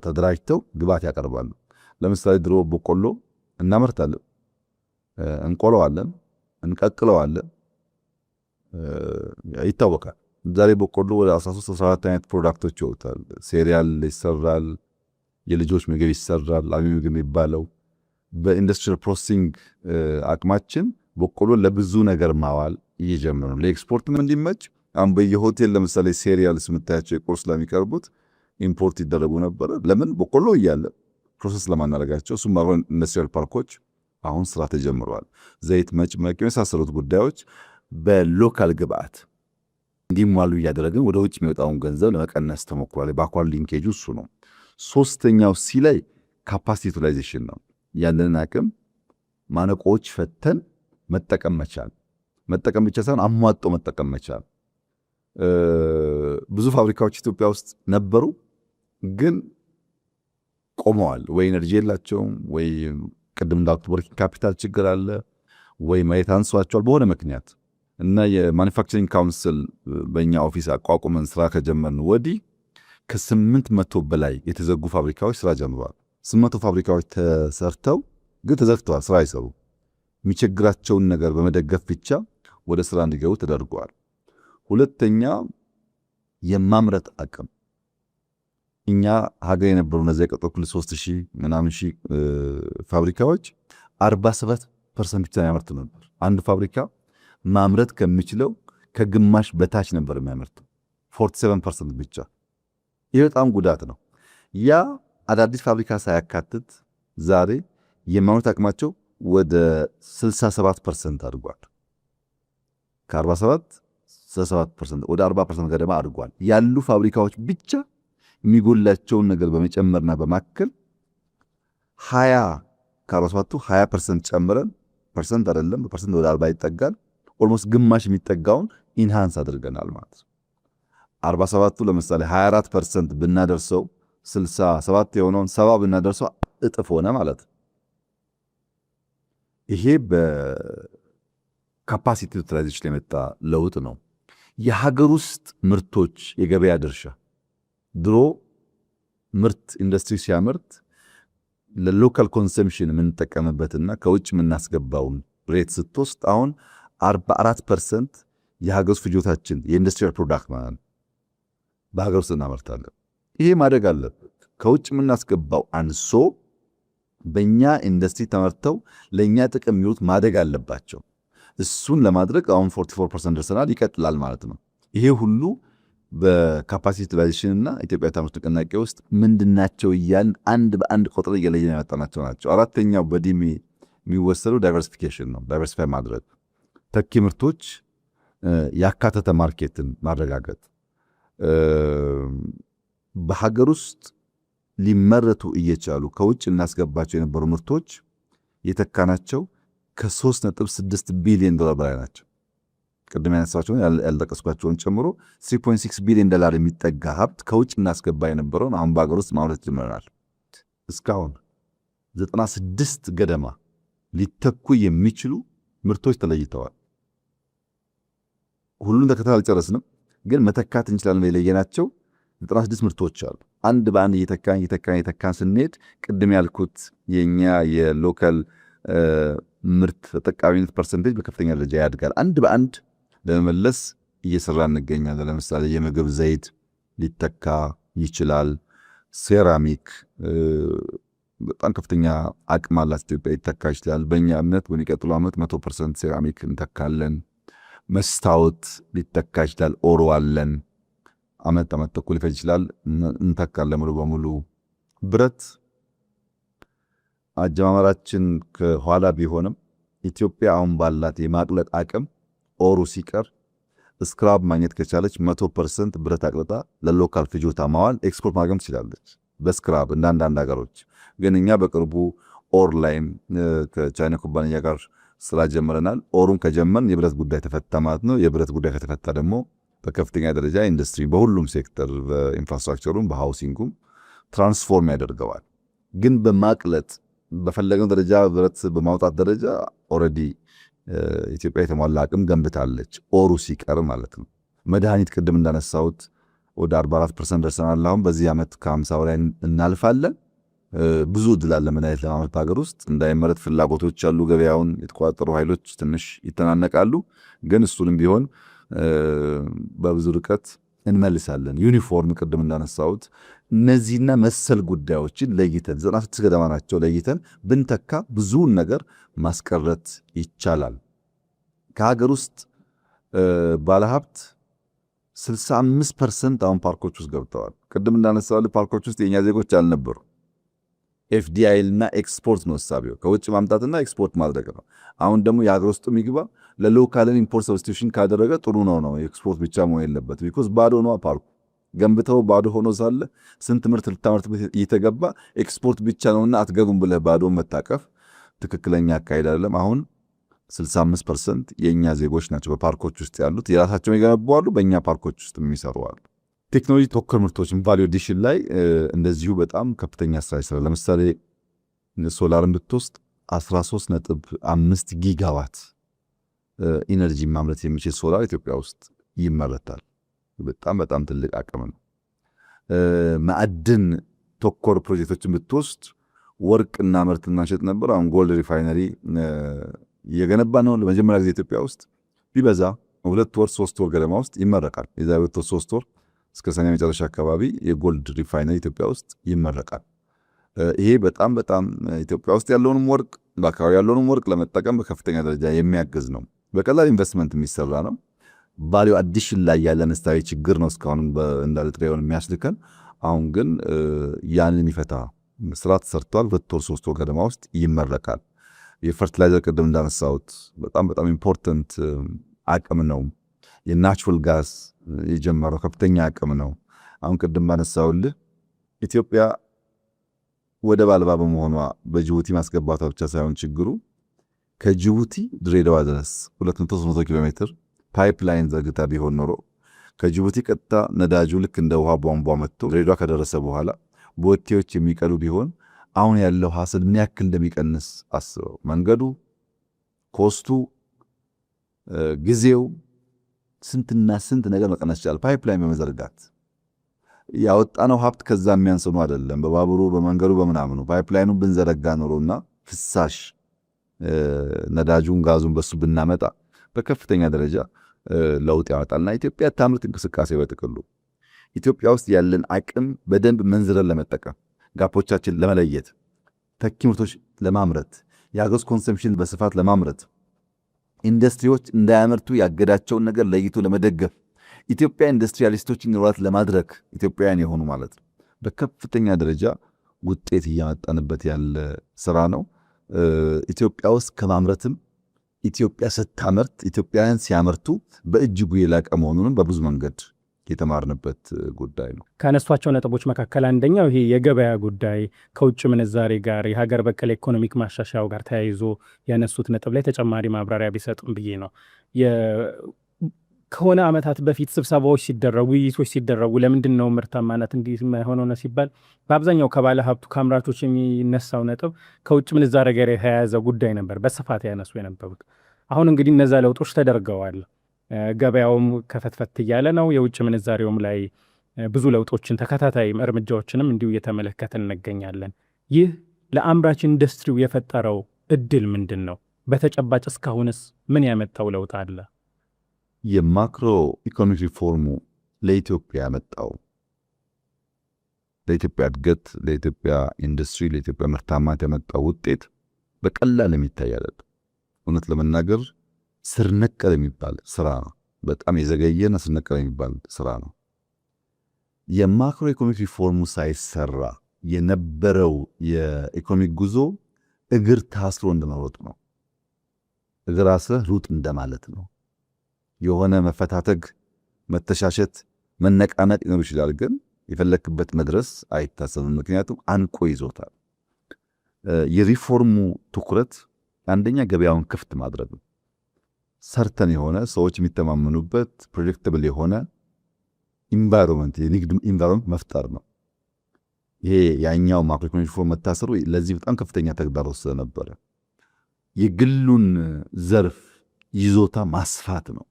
ተደራጅተው ግብአት ያቀርባሉ። ለምሳሌ ድሮ በቆሎ እናመርታለን፣ እንቆለዋለን፣ እንቀቅለዋለን፣ ይታወቃል። ዛሬ በቆሎ ወደ 13-14 አይነት ፕሮዳክቶች ይወጣል። ሴሪያል ይሰራል፣ የልጆች ምግብ ይሰራል፣ አልሚ ምግብ የሚባለው። በኢንዱስትሪያል ፕሮሰሲንግ አቅማችን በቆሎ ለብዙ ነገር ማዋል እየጀመረ ነው። ለኤክስፖርትም እንዲመች አሁን በየሆቴል ለምሳሌ ሴሪያልስ የምታያቸው የቁርስ ለሚቀርቡት ኢምፖርት ይደረጉ ነበረ። ለምን? በቆሎ እያለ ፕሮሰስ ለማናረጋቸው። እሱም ኢንዱስትሪያል ፓርኮች አሁን ስራ ተጀምረዋል። ዘይት መጭመቅ የመሳሰሉት ጉዳዮች በሎካል ግብአት እንዲሟሉ እያደረግን ወደ ውጭ የሚወጣውን ገንዘብ ለመቀነስ ተሞክሯል። ባክዋርድ ሊንኬጁ እሱ ነው። ሶስተኛው ሲ ላይ ካፓሲቲ ዩቲላይዜሽን ነው። ያለንን አቅም ማነቆዎች ፈተን መጠቀም መቻል። መጠቀም ብቻ ሳይሆን አሟጦ መጠቀም መቻል። ብዙ ፋብሪካዎች ኢትዮጵያ ውስጥ ነበሩ፣ ግን ቆመዋል። ወይ ኤነርጂ የላቸውም፣ ወይ ቅድም እንዳልኩት ወርኪንግ ካፒታል ችግር አለ፣ ወይ መሬት አንሷቸዋል በሆነ ምክንያት እና የማኒፋክቸሪንግ ካውንስል በእኛ ኦፊስ አቋቁመን ስራ ከጀመርን ወዲህ ከ800 በላይ የተዘጉ ፋብሪካዎች ስራ ጀምረዋል። 800 ፋብሪካዎች ተሰርተው ግን ተዘግተዋል፣ ስራ አይሰሩ። የሚቸግራቸውን ነገር በመደገፍ ብቻ ወደ ስራ እንዲገቡ ተደርገዋል። ሁለተኛ የማምረት አቅም። እኛ ሀገር የነበሩ እነዚያ የቀጠርኩልህ 3000 ምናምን ሺህ ፋብሪካዎች 47% ብቻ ያመርቱ ነበር። አንድ ፋብሪካ ማምረት ከሚችለው ከግማሽ በታች ነበር የሚያመርተው፣ 47% ብቻ። ይህ በጣም ጉዳት ነው። ያ አዳዲስ ፋብሪካ ሳያካትት ዛሬ የማምረት አቅማቸው ወደ 67% አድጓል። ከ47 67% ወደ 40% ገደማ አድጓል። ያሉ ፋብሪካዎች ብቻ የሚጎላቸውን ነገር በመጨመርና በማከል 20 ከ47 20% ጨምረን ፐርሰንት አይደለም በፐርሰንት ወደ 40 ይጠጋል። ኦልሞስት ግማሽ የሚጠጋውን ኢንሃንስ አድርገናል ማለት ነው። 47ቱ ለምሳሌ 24% ብናደርሰው 67 የሆነውን 70 ብናደርሰው እጥፍ ሆነ ማለት ነው። ይሄ በካፓሲቲ ዩቲላይዜሽን የመጣ ለውጥ ነው። የሀገር ውስጥ ምርቶች የገበያ ድርሻ ድሮ ምርት ኢንዱስትሪ ሲያመርት ለሎካል ኮንሰምፕሽን የምንጠቀምበትና ከውጭ የምናስገባውን ሬት ስትወስድ አሁን 44% የሀገር ውስጥ ፍጆታችን የኢንዱስትሪያል ፕሮዳክት ማለት ነው በሀገር ውስጥ እናመርታለን። ይሄ ማደግ አለበት። ከውጭ የምናስገባው አንሶ በእኛ ኢንዱስትሪ ተመርተው ለእኛ ጥቅም የሚውሉት ማደግ አለባቸው። እሱን ለማድረግ አሁን 44% ደርሰናል። ይቀጥላል ማለት ነው። ይሄ ሁሉ በካፓሲቲ ዩቲላይዜሽን እና ኢትዮጵያ ታምርት ንቅናቄ ውስጥ ምንድናቸው እያልን አንድ በአንድ ቆጥረን እየለየን ያመጣናቸው ናቸው። አራተኛው በዲሚ የሚወሰደው ዳይቨርሲፊኬሽን ነው። ዳይቨርሲፋይ ማድረግ ተኪ ምርቶች ያካተተ ማርኬትን ማረጋገጥ፣ በሀገር ውስጥ ሊመረቱ እየቻሉ ከውጭ እናስገባቸው የነበሩ ምርቶች የተካናቸው ከ3.6 ቢሊዮን ዶላር በላይ ናቸው። ቅድም ያነሳቸውን ያልጠቀስኳቸውን ጨምሮ 3.6 ቢሊዮን ዶላር የሚጠጋ ሀብት ከውጭ እናስገባ የነበረውን አሁን በሀገር ውስጥ ማምረት ጀምረናል። እስካሁን 96 ገደማ ሊተኩ የሚችሉ ምርቶች ተለይተዋል። ሁሉን ተከታታይ አልጨረስንም፣ ግን መተካት እንችላለን። የለየናቸው 96 ምርቶች አሉ። አንድ በአንድ እየተካን ስንሄድ ቅድም ያልኩት የኛ የሎካል ምርት ተጠቃሚነት ፐርሰንቴጅ በከፍተኛ ደረጃ ያድጋል። አንድ በአንድ ለመመለስ እየሰራ እንገኛለን። ለምሳሌ የምግብ ዘይት ሊተካ ይችላል። ሴራሚክ በጣም ከፍተኛ አቅም አላት ኢትዮጵያ፣ ሊተካ ይችላል። በእኛ እምነት በሚቀጥሉ ዓመት 100% ሴራሚክ እንተካለን። መስታወት ሊተካ ይችላል። ኦሮ አለን። ዓመት ተኩል ሊፈጅ ይችላል፣ እንተካለን ሙሉ በሙሉ። ብረት አጀማመራችን ከኋላ ቢሆንም ኢትዮጵያ አሁን ባላት የማቅለጥ አቅም ኦሩ ሲቀር ስክራብ ማግኘት ከቻለች 100% ብረት አቅልጣ ለሎካል ፍጆታ ማዋል ኤክስፖርት ማድረግ ትችላለች በስክራብ እንደ አንዳንድ ሀገሮች። ግን እኛ በቅርቡ ኦር ላይም ከቻይና ኩባንያ ጋር ስራ ጀምረናል። ኦሩን ከጀመርን የብረት ጉዳይ ተፈታ ማለት ነው። የብረት ጉዳይ ከተፈታ ደግሞ በከፍተኛ ደረጃ ኢንዱስትሪ በሁሉም ሴክተር በኢንፍራስትራክቸሩም በሃውሲንጉም ትራንስፎርም ያደርገዋል። ግን በማቅለጥ በፈለገው ደረጃ ብረት በማውጣት ደረጃ ኦልሬዲ ኢትዮጵያ የተሟላ አቅም ገንብታለች፣ ኦሩ ሲቀር ማለት ነው። መድኃኒት ቅድም እንዳነሳሁት ወደ 44% ደርሰናል። አሁን በዚህ ዓመት ከ50 ላይ እናልፋለን። ብዙ እድል አለ መድኃኒት ለማምረት በሀገር ውስጥ። እንዳይመረት ፍላጎቶች ያሉ ገበያውን የተቆጣጠሩ ኃይሎች ትንሽ ይተናነቃሉ። ግን እሱንም ቢሆን በብዙ ርቀት እንመልሳለን። ዩኒፎርም ቅድም እንዳነሳሁት እነዚህና መሰል ጉዳዮችን ለይተን 96 ገደማ ናቸው ለይተን ብንተካ ብዙውን ነገር ማስቀረት ይቻላል። ከሀገር ውስጥ ባለሀብት 65% አሁን ፓርኮች ውስጥ ገብተዋል። ቅድም እንዳነሳው ፓርኮች ውስጥ የኛ ዜጎች አልነበሩ። ኤፍዲአይ እና ኤክስፖርት ነው እሳቤው፣ ከውጭ ማምጣትና ኤክስፖርት ማድረግ ነው። አሁን ደግሞ የሀገር ውስጥ የሚግባ ለሎካልን ኢምፖርት ሰብስቲቱሽን ካደረገ ጥሩ ነው። ኤክስፖርት ብቻ መሆን የለበት። ቢኮዝ ባዶ ነው ፓርኩ። ገንብተው ባዶ ሆኖ ሳለ ስንት ምርት ልታመርትበት እየተገባ ኤክስፖርት ብቻ ነውና አትገቡም ብለህ ባዶ መታቀፍ ትክክለኛ አካሄድ አይደለም። አሁን 65% የእኛ ዜጎች ናቸው በፓርኮች ውስጥ ያሉት። የራሳቸውን የገነቡ አሉ፣ በእኛ ፓርኮች ውስጥ የሚሰሩ አሉ። ቴክኖሎጂ ተኮር ምርቶችን ቫልዩ አዲሽን ላይ እንደዚሁ በጣም ከፍተኛ ስራ ይሰራል። ለምሳሌ ሶላርን ብትወስድ 13.5 ጊጋዋት ኢነርጂ ማምረት የሚችል ሶላር ኢትዮጵያ ውስጥ ይመረታል። በጣም ትልቅ አቅም ነው። ማዕድን ተኮር ፕሮጀክቶችን ብትወስድ ወርቅ እና ምርትና ሸጥ ነበር። አሁን ጎልድ ሪፋይነሪ እየገነባ ነው። ለመጀመሪያ ጊዜ ኢትዮጵያ ውስጥ ቢበዛ 2 ወር 3 ወር ገደማ ውስጥ ይመረቃል። የዛሬ 3 ወር እስከ ሰኔ መጨረሻ አካባቢ የጎልድ ሪፋይነሪ ኢትዮጵያ ውስጥ ይመረቃል። ይሄ በጣም ኢትዮጵያ ውስጥ ያለውንም ወርቅ በአካባቢ ያለውንም ወርቅ ለመጠቀም በከፍተኛ ደረጃ የሚያግዝ ነው። በቀላል ኢንቨስትመንት የሚሰራ ነው። ቫልዩ አዲሽን ላይ ያለን ስታዊ ችግር ነው እስካሁን እንዳለ ጥሬውን የሚያስልከን። አሁን ግን ያንን የሚፈታ ስራ ተሰርቷል። 2 ወር 3 ወር ገደማ ውስጥ ይመረቃል። የፈርቲላይዘር ቅድም እንዳነሳሁት በጣም በጣም ኢምፖርታንት አቅም ነው። የናቹራል ጋዝ የጀመረው ከፍተኛ አቅም ነው። አሁን ቅድም ባነሳሁልህ ኢትዮጵያ ወደብ አልባ በመሆኗ በጅቡቲ ማስገባቷ ብቻ ሳይሆን ችግሩ ከጅቡቲ ድሬዳዋ ድረስ 200 ኪሎ ሜትር ፓይፕላይን ዘርግታ ቢሆን ኖሮ ከጅቡቲ ቀጥታ ነዳጁ ልክ እንደ ውሃ ቧንቧ መጥቶ ድሬዳዋ ከደረሰ በኋላ ቦቴዎች የሚቀሉ ቢሆን አሁን ያለው ሐሰል ምን ያክል እንደሚቀንስ አስበው። መንገዱ፣ ኮስቱ፣ ጊዜው ስንትና ስንት ነገር መቀነስ ይችላል ፓይፕላይን በመዘርጋት። ያወጣነው ሀብት ከዛ የሚያንስኑ አይደለም። በባቡሩ በመንገዱ በምናምኑ ፓይፕላይኑን ብንዘረጋ ኖሮና ፍሳሽ ነዳጁን ጋዙን በሱ ብናመጣ በከፍተኛ ደረጃ ለውጥ ያመጣልና ኢትዮጵያ ታምርት እንቅስቃሴ በጥቅሉ ኢትዮጵያ ውስጥ ያለን አቅም በደንብ መንዝረን ለመጠቀም ጋፖቻችን ለመለየት ተኪ ምርቶች ለማምረት የአገር ውስጥ ኮንሰምፕሽን በስፋት ለማምረት ኢንዱስትሪዎች እንዳያመርቱ ያገዳቸውን ነገር ለይቶ ለመደገፍ ኢትዮጵያ ኢንዱስትሪያሊስቶች እንዲኖራት ለማድረግ ኢትዮጵያውያን የሆኑ ማለት ነው በከፍተኛ ደረጃ ውጤት እያመጣንበት ያለ ስራ ነው። ኢትዮጵያ ውስጥ ከማምረትም ኢትዮጵያ ስታመርት ኢትዮጵያውያን ሲያመርቱ በእጅጉ የላቀ መሆኑንም በብዙ መንገድ የተማርንበት ጉዳይ ነው። ካነሷቸው ነጥቦች መካከል አንደኛው ይሄ የገበያ ጉዳይ ከውጭ ምንዛሬ ጋር የሀገር በቀል ኢኮኖሚክ ማሻሻያው ጋር ተያይዞ ያነሱት ነጥብ ላይ ተጨማሪ ማብራሪያ ቢሰጡም ብዬ ነው። ከሆነ ዓመታት በፊት ስብሰባዎች ሲደረጉ ውይይቶች ሲደረጉ ለምንድን ነው ምርታማነት እንዲህ ሆነው ነው ሲባል በአብዛኛው ከባለ ሀብቱ ከአምራቾች የሚነሳው ነጥብ ከውጭ ምንዛሬ ጋር የተያያዘ ጉዳይ ነበር በስፋት ያነሱ የነበሩት። አሁን እንግዲህ እነዛ ለውጦች ተደርገዋል። ገበያውም ከፈትፈት እያለ ነው። የውጭ ምንዛሬውም ላይ ብዙ ለውጦችን ተከታታይ እርምጃዎችንም እንዲሁ እየተመለከትን እንገኛለን። ይህ ለአምራች ኢንዱስትሪው የፈጠረው እድል ምንድን ነው? በተጨባጭ እስካሁንስ ምን ያመጣው ለውጥ አለ? የማክሮ ኢኮኖሚክ ሪፎርሙ ለኢትዮጵያ ያመጣው ለኢትዮጵያ እድገት፣ ለኢትዮጵያ ኢንዱስትሪ፣ ለኢትዮጵያ ምርታማነት ያመጣው ውጤት በቀላል የሚታይ አይደለም። እውነት ለመናገር ስር ነቀል የሚባል ስራ ነው። በጣም የዘገየና ስር ነቀል የሚባል ስራ ነው። የማክሮ ኢኮኖሚክ ሪፎርሙ ሳይሰራ የነበረው የኢኮኖሚክ ጉዞ እግር ታስሮ እንደመሮጥ ነው። እግር አስረህ ሩጥ እንደማለት ነው። የሆነ መፈታተግ፣ መተሻሸት፣ መነቃነቅ ሊኖር ይችላል፣ ግን የፈለክበት መድረስ አይታሰብም። ምክንያቱም አንቆ ይዞታል። የሪፎርሙ ትኩረት አንደኛ ገበያውን ክፍት ማድረግ ነው። ሰርተን የሆነ ሰዎች የሚተማመኑበት ፕሬዲክተብል የሆነ ኢንቫይሮንመንት የንግድ ኢንቫይሮንመንት መፍጠር ነው። ይሄ ያኛው ማክሮ ኢኮኖሚክ ሪፎርም መታሰሩ ለዚህ በጣም ከፍተኛ ተግዳሮት ስለነበረ የግሉን ዘርፍ ይዞታ ማስፋት ነው።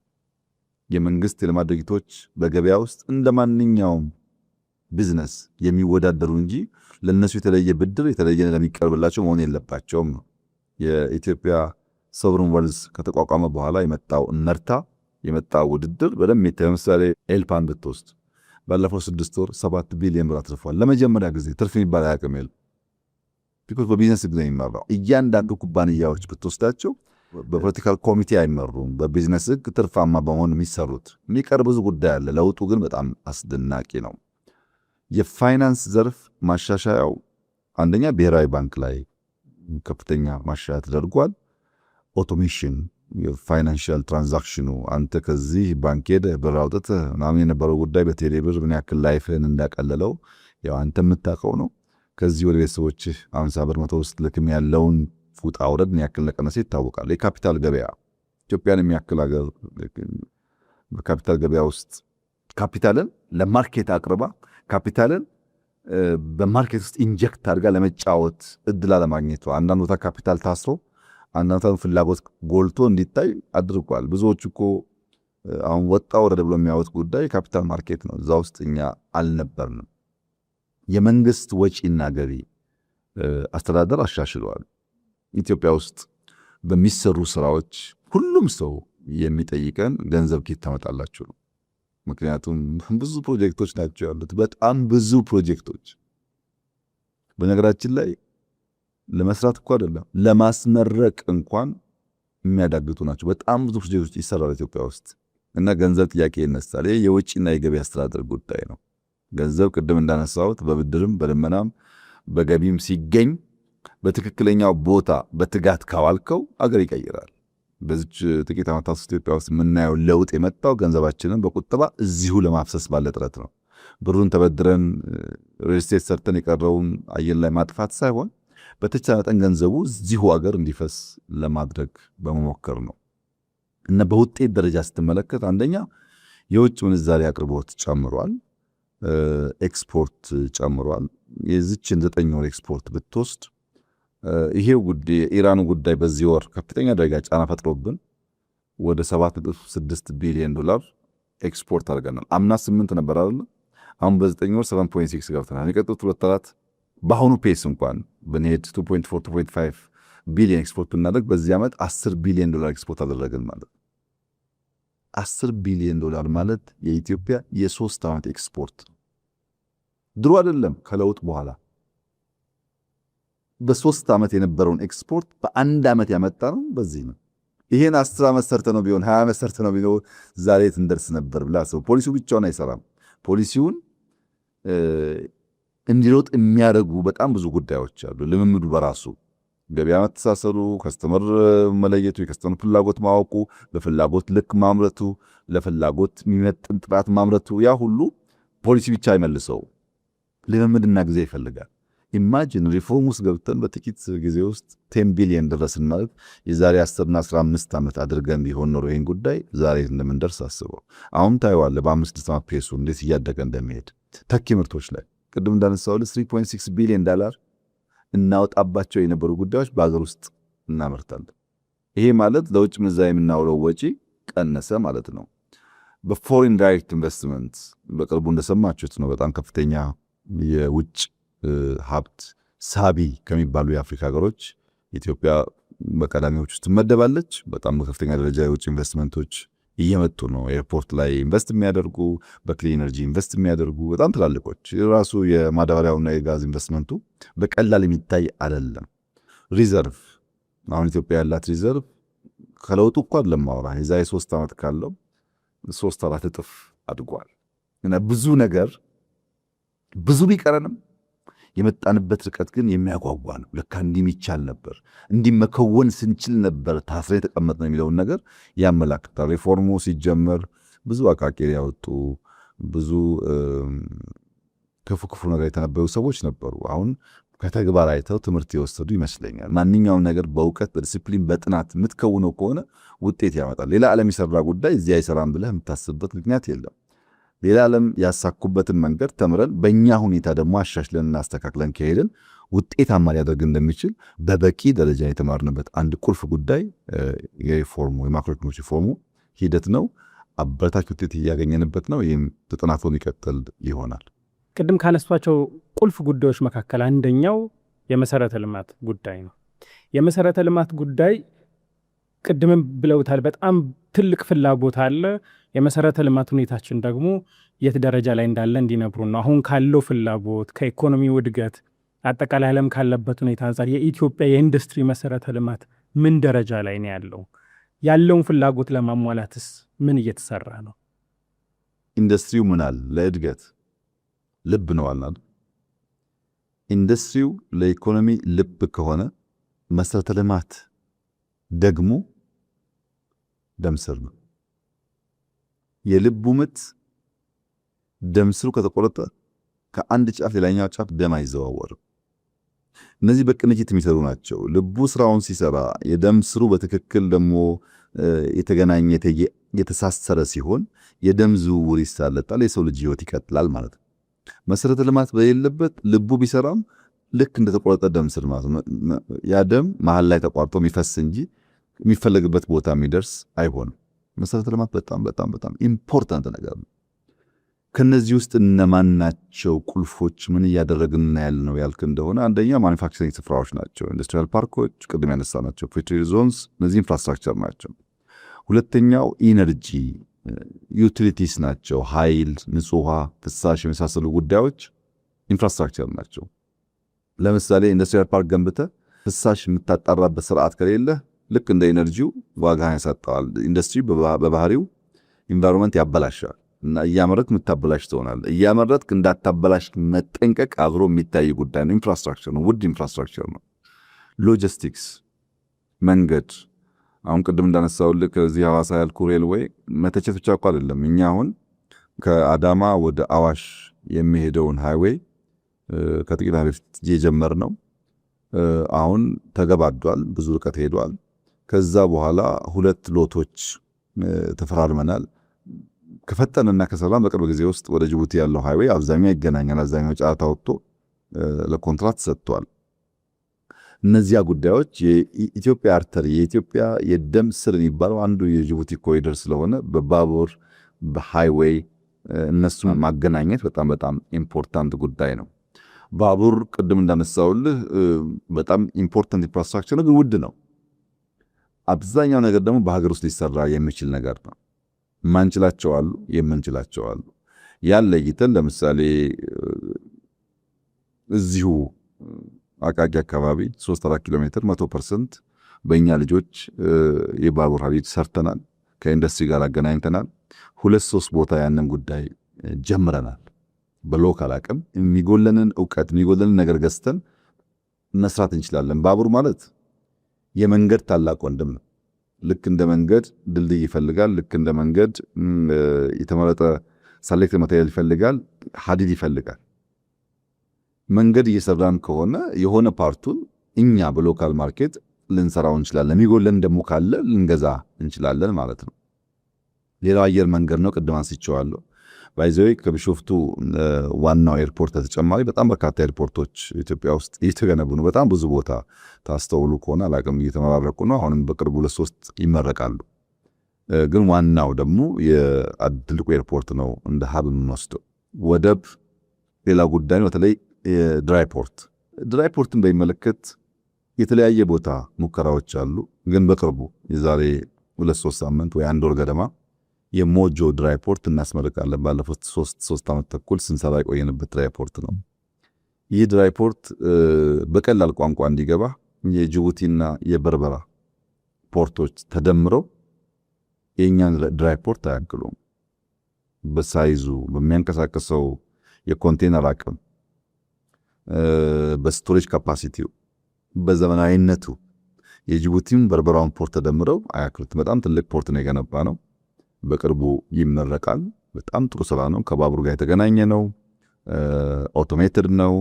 የመንግስት የልማት ድርጅቶች በገበያ ውስጥ እንደ ማንኛውም ቢዝነስ የሚወዳደሩ እንጂ ለነሱ የተለየ ብድር የተለየ ለሚቀርብላቸው መሆን የለባቸውም ነው። የኢትዮጵያ ሶቨረን ዌልዝ ከተቋቋመ በኋላ የመጣው እመርታ የመጣው ውድድር በደንብ ለምሳሌ ኤልፓን ብትወስድ ባለፈው 6 ወር 7 ቢሊዮን ብር አትርፏል። ለመጀመሪያ ጊዜ ትርፍ የሚባል አያውቅም የለም። ቢኮዝ በቢዝነስ ህግ ነው የሚመራው። እያንዳንዱ ኩባንያዎች ብትወስዳቸው በፖለቲካል ኮሚቴ አይመሩም። በቢዝነስ ህግ ትርፋማ በመሆን የሚሰሩት የሚቀር ብዙ ጉዳይ አለ። ለውጡ ግን በጣም አስደናቂ ነው። የፋይናንስ ዘርፍ ማሻሻያው አንደኛ ብሔራዊ ባንክ ላይ ከፍተኛ ማሻሻያ ተደርጓል። ኦቶሜሽን የፋይናንሻል ትራንዛክሽኑ አንተ ከዚህ ባንክ ሄደህ ብር አውጥተህ ምናምን የነበረው ጉዳይ በቴሌ ብር ምን ያክል ላይፍህን እንዳቀለለው ያው አንተ የምታውቀው ነው። ከዚህ ወደ ቤተሰቦችህ 50 ብር 100 ውስጥ ልክም ያለውን ፉጣ አውረድ ምን ያክል እንደቀነሰ ይታወቃል። የካፒታል ገበያ ኢትዮጵያን የሚያክል ሀገር በካፒታል ገበያ ውስጥ ካፒታልን ለማርኬት አቅርባ ካፒታልን በማርኬት ውስጥ ኢንጀክት አድርጋ ለመጫወት እድል አለማግኘቷ አንዳንድ ቦታ ካፒታል ታስሮ አንዳንድ ፍላጎት ጎልቶ እንዲታይ አድርጓል። ብዙዎች እኮ አሁን ወጣ ወረደ ብሎ የሚያወጥ ጉዳይ ካፒታል ማርኬት ነው። እዛ ውስጥ እኛ አልነበርንም። የመንግስት ወጪና ገቢ አስተዳደር አሻሽለዋል። ኢትዮጵያ ውስጥ በሚሰሩ ስራዎች ሁሉም ሰው የሚጠይቀን ገንዘብ ኬት ታመጣላችሁ ነው። ምክንያቱም ብዙ ፕሮጀክቶች ናቸው ያሉት፣ በጣም ብዙ ፕሮጀክቶች። በነገራችን ላይ ለመስራት እኮ አይደለም ለማስመረቅ እንኳን የሚያዳግቱ ናቸው። በጣም ብዙ ፕሮጀክቶች ይሰራል ኢትዮጵያ ውስጥ እና ገንዘብ ጥያቄ ይነሳል። ይህ የውጭና የገቢ አስተዳደር ጉዳይ ነው። ገንዘብ ቅድም እንዳነሳሁት በብድርም በልመናም በገቢም ሲገኝ በትክክለኛው ቦታ በትጋት ካዋልከው አገር ይቀይራል። በዚች ጥቂት ዓመታት ውስጥ ኢትዮጵያ ውስጥ የምናየው ለውጥ የመጣው ገንዘባችንን በቁጠባ እዚሁ ለማፍሰስ ባለ ጥረት ነው። ብሩን ተበድረን ሪል ስቴት ሰርተን የቀረውን አየር ላይ ማጥፋት ሳይሆን በተቻለ መጠን ገንዘቡ እዚሁ አገር እንዲፈስ ለማድረግ በመሞከር ነው እና በውጤት ደረጃ ስትመለከት አንደኛ የውጭ ምንዛሪ አቅርቦት ጨምሯል፣ ኤክስፖርት ጨምሯል። የዚችን 9 ወር ኤክስፖርት ብትወስድ ይሄው ጉዳይ የኢራኑ ጉዳይ በዚህ ወር ከፍተኛ ደረጃ ጫና ፈጥሮብን ወደ 7.6 ቢሊዮን ዶላር ኤክስፖርት አድርገናል። አምና 8 ነበር አይደል? አሁን በ9 ወር 7.6 ገብተናል። የቀጡት 2 ወራት በአሁኑ ፔስ እንኳን ብንሄድ 2.4 2.5 ቢሊዮን ኤክስፖርት ብናደርግ በዚህ ዓመት 10 ቢሊዮን ዶላር ኤክስፖርት አደረግን ማለት 10 ቢሊዮን ዶላር ማለት የኢትዮጵያ የ3 ዓመት ኤክስፖርት ድሮ አይደለም ከለውጥ በኋላ በ3 ዓመት የነበረውን ኤክስፖርት በአንድ ዓመት ያመጣ ነው። በዚህ ነው ይሄን 10 ዓመት ሰርተ ነው ቢሆን 20 ዓመት ሰርተ ነው ቢሆን ዛሬ እንደርስ ነበር ብላ ሰው ፖሊሲው ብቻውን አይሰራም። ፖሊሲውን እንዲሮጥ የሚያደርጉ በጣም ብዙ ጉዳዮች አሉ። ልምምዱ በራሱ ገበያ መተሳሰሩ፣ ከስተመር መለየቱ፣ የከስተመር ፍላጎት ማወቁ፣ በፍላጎት ልክ ማምረቱ፣ ለፍላጎት የሚመጥን ጥራት ማምረቱ፣ ያ ሁሉ ፖሊሲ ብቻ አይመልሰው፣ ልምምድና ጊዜ ይፈልጋል። ኢማጂን ሪፎርም ውስጥ ገብተን በጥቂት ጊዜ ውስጥ 10 ቢሊዮን ደረስን ማለት የዛሬ 10 እና 15 ዓመት አድርገን ቢሆን ኖሮ ይህን ጉዳይ ዛሬ እንደምንደርስ አስበው። አሁን ታየዋለህ በ5 ዓመት ፔሱ እንዴት እያደገ እንደሚሄድ ተኪ ምርቶች ላይ ቅድም እንዳነሳው 3.6 ቢሊዮን ዶላር እናወጣባቸው የነበሩ ጉዳዮች በአገር ውስጥ እናመርታለን። ይሄ ማለት ለውጭ ምንዛሪ የምናውለው ወጪ ቀነሰ ማለት ነው። በፎሪን ዳይሬክት ኢንቨስትመንት በቅርቡ እንደሰማችሁት ነው በጣም ከፍተኛ የውጭ ሀብት ሳቢ ከሚባሉ የአፍሪካ ሀገሮች ኢትዮጵያ በቀዳሚዎች ውስጥ ትመደባለች። በጣም በከፍተኛ ደረጃ የውጭ ኢንቨስትመንቶች እየመጡ ነው። ኤርፖርት ላይ ኢንቨስት የሚያደርጉ፣ በክሊን ኤነርጂ ኢንቨስት የሚያደርጉ በጣም ትላልቆች። ራሱ የማዳበሪያውና የጋዝ ኢንቨስትመንቱ በቀላል የሚታይ አይደለም። ሪዘርቭ አሁን ኢትዮጵያ ያላት ሪዘርቭ ከለውጡ እኮ ለማውራ የዛሬ 3 ዓመት ካለው 3-4 እጥፍ አድጓል እና ብዙ ነገር ብዙ ቢቀረንም የመጣንበት ርቀት ግን የሚያጓጓ ነው። ለካ እንዲሚቻል ነበር፣ እንዲመከወን ስንችል ነበር ታስረን የተቀመጥነው የሚለውን ነገር ያመላክታል። ሪፎርሙ ሲጀመር ብዙ አቃቂር ያወጡ ብዙ ክፉ ነገር የተነበዩ ሰዎች ነበሩ። አሁን ከተግባር አይተው ትምህርት የወሰዱ ይመስለኛል። ማንኛውም ነገር በእውቀት በዲሲፕሊን በጥናት የምትከውነው ከሆነ ውጤት ያመጣል። ሌላ ዓለም የሰራ ጉዳይ እዚህ አይሰራም ብለህ የምታስብበት ምክንያት የለም። ሌላ ዓለም ያሳኩበትን መንገድ ተምረን በእኛ ሁኔታ ደግሞ አሻሽለን እናስተካክለን ከሄድን ውጤታማ ሊያደርግ እንደሚችል በበቂ ደረጃ የተማርንበት አንድ ቁልፍ ጉዳይ የሪፎርሙ የማክሮ ኢኮኖሚክ ሪፎርሙ ሂደት ነው። አበረታች ውጤት እያገኘንበት ነው። ይህም ተጠናክሮ የሚቀጥል ይሆናል። ቅድም ካነሷቸው ቁልፍ ጉዳዮች መካከል አንደኛው የመሰረተ ልማት ጉዳይ ነው። የመሰረተ ልማት ጉዳይ ቅድምም ብለውታል፣ በጣም ትልቅ ፍላጎት አለ። የመሰረተ ልማት ሁኔታችን ደግሞ የት ደረጃ ላይ እንዳለ እንዲነግሩ ነው። አሁን ካለው ፍላጎት ከኢኮኖሚው እድገት አጠቃላይ ዓለም ካለበት ሁኔታ አንጻር የኢትዮጵያ የኢንዱስትሪ መሰረተ ልማት ምን ደረጃ ላይ ነው ያለው? ያለውን ፍላጎት ለማሟላትስ ምን እየተሰራ ነው? ኢንዱስትሪው ምናል ለእድገት ልብ ነው አልናል። ኢንዱስትሪው ለኢኮኖሚ ልብ ከሆነ መሰረተ ልማት ደግሞ ደም ስር ነው። የልቡ ምት ደም ስሩ ከተቆረጠ ከአንድ ጫፍ ሌላኛው ጫፍ ደም አይዘዋወርም። እነዚህ በቅንጅት የሚሰሩ ናቸው። ልቡ ስራውን ሲሰራ የደም ስሩ በትክክል ደግሞ የተገናኘ የተሳሰረ ሲሆን የደም ዝውውር ይሳለጣል፣ የሰው ልጅ ህይወት ይቀጥላል ማለት ነው። መሰረተ ልማት በሌለበት ልቡ ቢሰራም ልክ እንደተቆረጠ ደም ስር ማለት ነው። ያ ደም መሀል ላይ ተቋርጦ የሚፈስ እንጂ የሚፈለግበት ቦታ የሚደርስ አይሆንም። መሰረተ ልማት በጣም በጣም በጣም ኢምፖርታንት ነገር ነው። ከነዚህ ውስጥ እነማን ናቸው ቁልፎች? ምን እያደረግን ያለ ነው ያልክ እንደሆነ አንደኛ ማኒፋክቸሪንግ ስፍራዎች ናቸው፣ ኢንዱስትሪያል ፓርኮች፣ ቅድም ያነሳ ናቸው ፍሪ ዞንስ፣ እነዚህ ኢንፍራስትራክቸር ናቸው። ሁለተኛው ኢነርጂ ዩቲሊቲስ ናቸው፣ ኃይል፣ ንጹህ ውሃ፣ ፍሳሽ የመሳሰሉ ጉዳዮች ኢንፍራስትራክቸር ናቸው። ለምሳሌ ኢንዱስትሪያል ፓርክ ገንብተህ ፍሳሽ የምታጣራበት ስርዓት ከሌለ ልክ እንደ ኢነርጂው ዋጋ ያሳጣዋል። ኢንዱስትሪ በባህሪው ኢንቫይሮንመንት ያበላሻል። እና እያመረትክ የምታበላሽ ትሆናለህ። እያመረትክ እንዳታበላሽ መጠንቀቅ አብሮ የሚታይ ጉዳይ ነው። ኢንፍራስትራክቸር ነው፣ ውድ ኢንፍራስትራክቸር ነው። ሎጂስቲክስ፣ መንገድ፣ አሁን ቅድም እንዳነሳውልህ ከዚህ ሐዋሳ ያልኩ ሬልዌይ መተቸት ብቻ እኮ አይደለም። እኛ አሁን ከአዳማ ወደ አዋሽ የሚሄደውን ሃይዌይ ከጥቂት በፊት የጀመርነው አሁን ተገባዷል፣ ብዙ ርቀት ሄዷል። ከዛ በኋላ 2 ሎቶች ተፈራርመናል። ከፈጠንና ከሰላም በቅርብ ጊዜ ውስጥ ወደ ጅቡቲ ያለው ሃይዌይ አብዛኛው ይገናኛል። አብዛኛው ጨረታ ወጥቶ ለኮንትራት ሰጥቷል። እነዚያ ጉዳዮች የኢትዮጵያ አርተሪ የኢትዮጵያ የደም ስር የሚባለው አንዱ የጅቡቲ ኮሪደር ስለሆነ በባቡር በሃይዌይ እነሱን ማገናኘት በጣም በጣም ኢምፖርታንት ጉዳይ ነው። ባቡር ቅድም እንዳነሳውልህ በጣም ኢምፖርታንት ኢንፍራስትራክቸር ነው፣ ግን ውድ ነው። አብዛኛው ነገር ደግሞ በሀገር ውስጥ ሊሰራ የሚችል ነገር ነው። ማንችላቸው አሉ፣ የምንችላቸው አሉ። ያን ለይተን ለምሳሌ እዚሁ አቃቂ አካባቢ 3-4 ኪሎ ሜትር 100% በእኛ ልጆች የባቡር ሀዲድ ሰርተናል። ከኢንዱስትሪ ጋር አገናኝተናል። 2-3 ቦታ ያንን ጉዳይ ጀምረናል። በሎካል አቅም የሚጎለንን እውቀት የሚጎለንን ነገር ገዝተን መስራት እንችላለን። ባቡር ማለት የመንገድ ታላቅ ወንድም ነው። ልክ እንደ መንገድ ድልድይ ይፈልጋል። ልክ እንደ መንገድ የተመረጠ ሰሌክት ማቴሪያል ይፈልጋል፣ ሀዲድ ይፈልጋል። መንገድ እየሰራን ከሆነ የሆነ ፓርቱን እኛ በሎካል ማርኬት ልንሰራው እንችላለን። የሚጎለን ደግሞ ካለ ልንገዛ እንችላለን ማለት ነው። ሌላው አየር መንገድ ነው። ቅድም አንስቼዋለሁ። ባይዘዌ ከቢሾፍቱ ዋናው ኤርፖርት ተጨማሪ በጣም በርካታ ኤርፖርቶች ኢትዮጵያ ውስጥ እየተገነቡ ነው። በጣም ብዙ ቦታ ታስተውሉ ከሆነ አላቅም እየተመራረቁ ነው። አሁንም በቅርቡ 2-3 ይመረቃሉ። ግን ዋናው ደግሞ የትልቁ ኤርፖርት ነው እንደ ሀብ የምንወስደው። ወደብ ሌላ ጉዳይ ነው። በተለይ ድራይ ፖርትን በሚመለከት የተለያየ ቦታ ሙከራዎች አሉ። ግን በቅርቡ የዛሬ 2-3 ሳምንት ወይ 1 ወር ገደማ የሞጆ ድራይ ፖርት እናስመርቃለን። ባለፉት 3 ዓመት ተኩል ስንሰራ የቆየንበት ድራይ ፖርት ነው። ይህ ድራይ ፖርት በቀላል ቋንቋ እንዲገባ የጅቡቲና የበርበራ ፖርቶች ተደምረው የእኛን ድራይ ፖርት አያክሉም። በሳይዙ፣ በሚያንቀሳቀሰው የኮንቴነር አቅም፣ በስቶሬጅ ካፓሲቲው፣ በዘመናዊነቱ የጅቡቲም በርበራውን ፖርት ተደምረው አያክሉት። በጣም ትልቅ ፖርት ነው የገነባ ነው። በቅርቡ ይመረቃል። በጣም ጥሩ ስራ ነው። ከባቡር ጋር የተገናኘ ነው። ኦቶሜትድ ነው።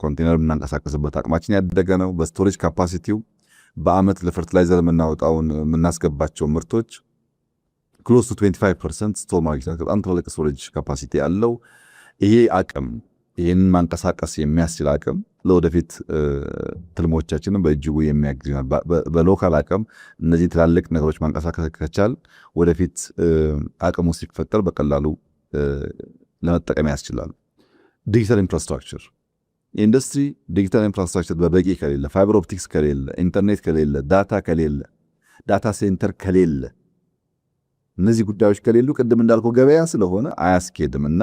ኮንቴነር የምናንቀሳቀስበት አቅማችን ያደገ ነው። በስቶሬጅ ካፓሲቲው በአመት ለፈርቲላይዘር የምናስገባቸው ምርቶች ክሎስ ቱ 25% ስቶር ማድረግ በጣም ትልቅ ስቶሬጅ ካፓሲቲ ያለው ይሄ አቅም ይህንን ማንቀሳቀስ የሚያስችል አቅም ለወደፊት ትልሞቻችንን በእጅጉ የሚያግዝ በሎካል አቅም እነዚህ ትላልቅ ነገሮች ማንቀሳቀስ ከቻል ወደፊት አቅሙ ሲፈጠር በቀላሉ ለመጠቀም ያስችላል። ዲጂታል ኢንፍራስትራክቸር ኢንዱስትሪ ዲጂታል ኢንፍራስትራክቸር በበቂ ከሌለ፣ ፋይበር ኦፕቲክስ ከሌለ፣ ኢንተርኔት ከሌለ፣ ዳታ ከሌለ፣ ዳታ ሴንተር ከሌለ፣ እነዚህ ጉዳዮች ከሌሉ ቅድም እንዳልከው ገበያ ስለሆነ አያስኬድም እና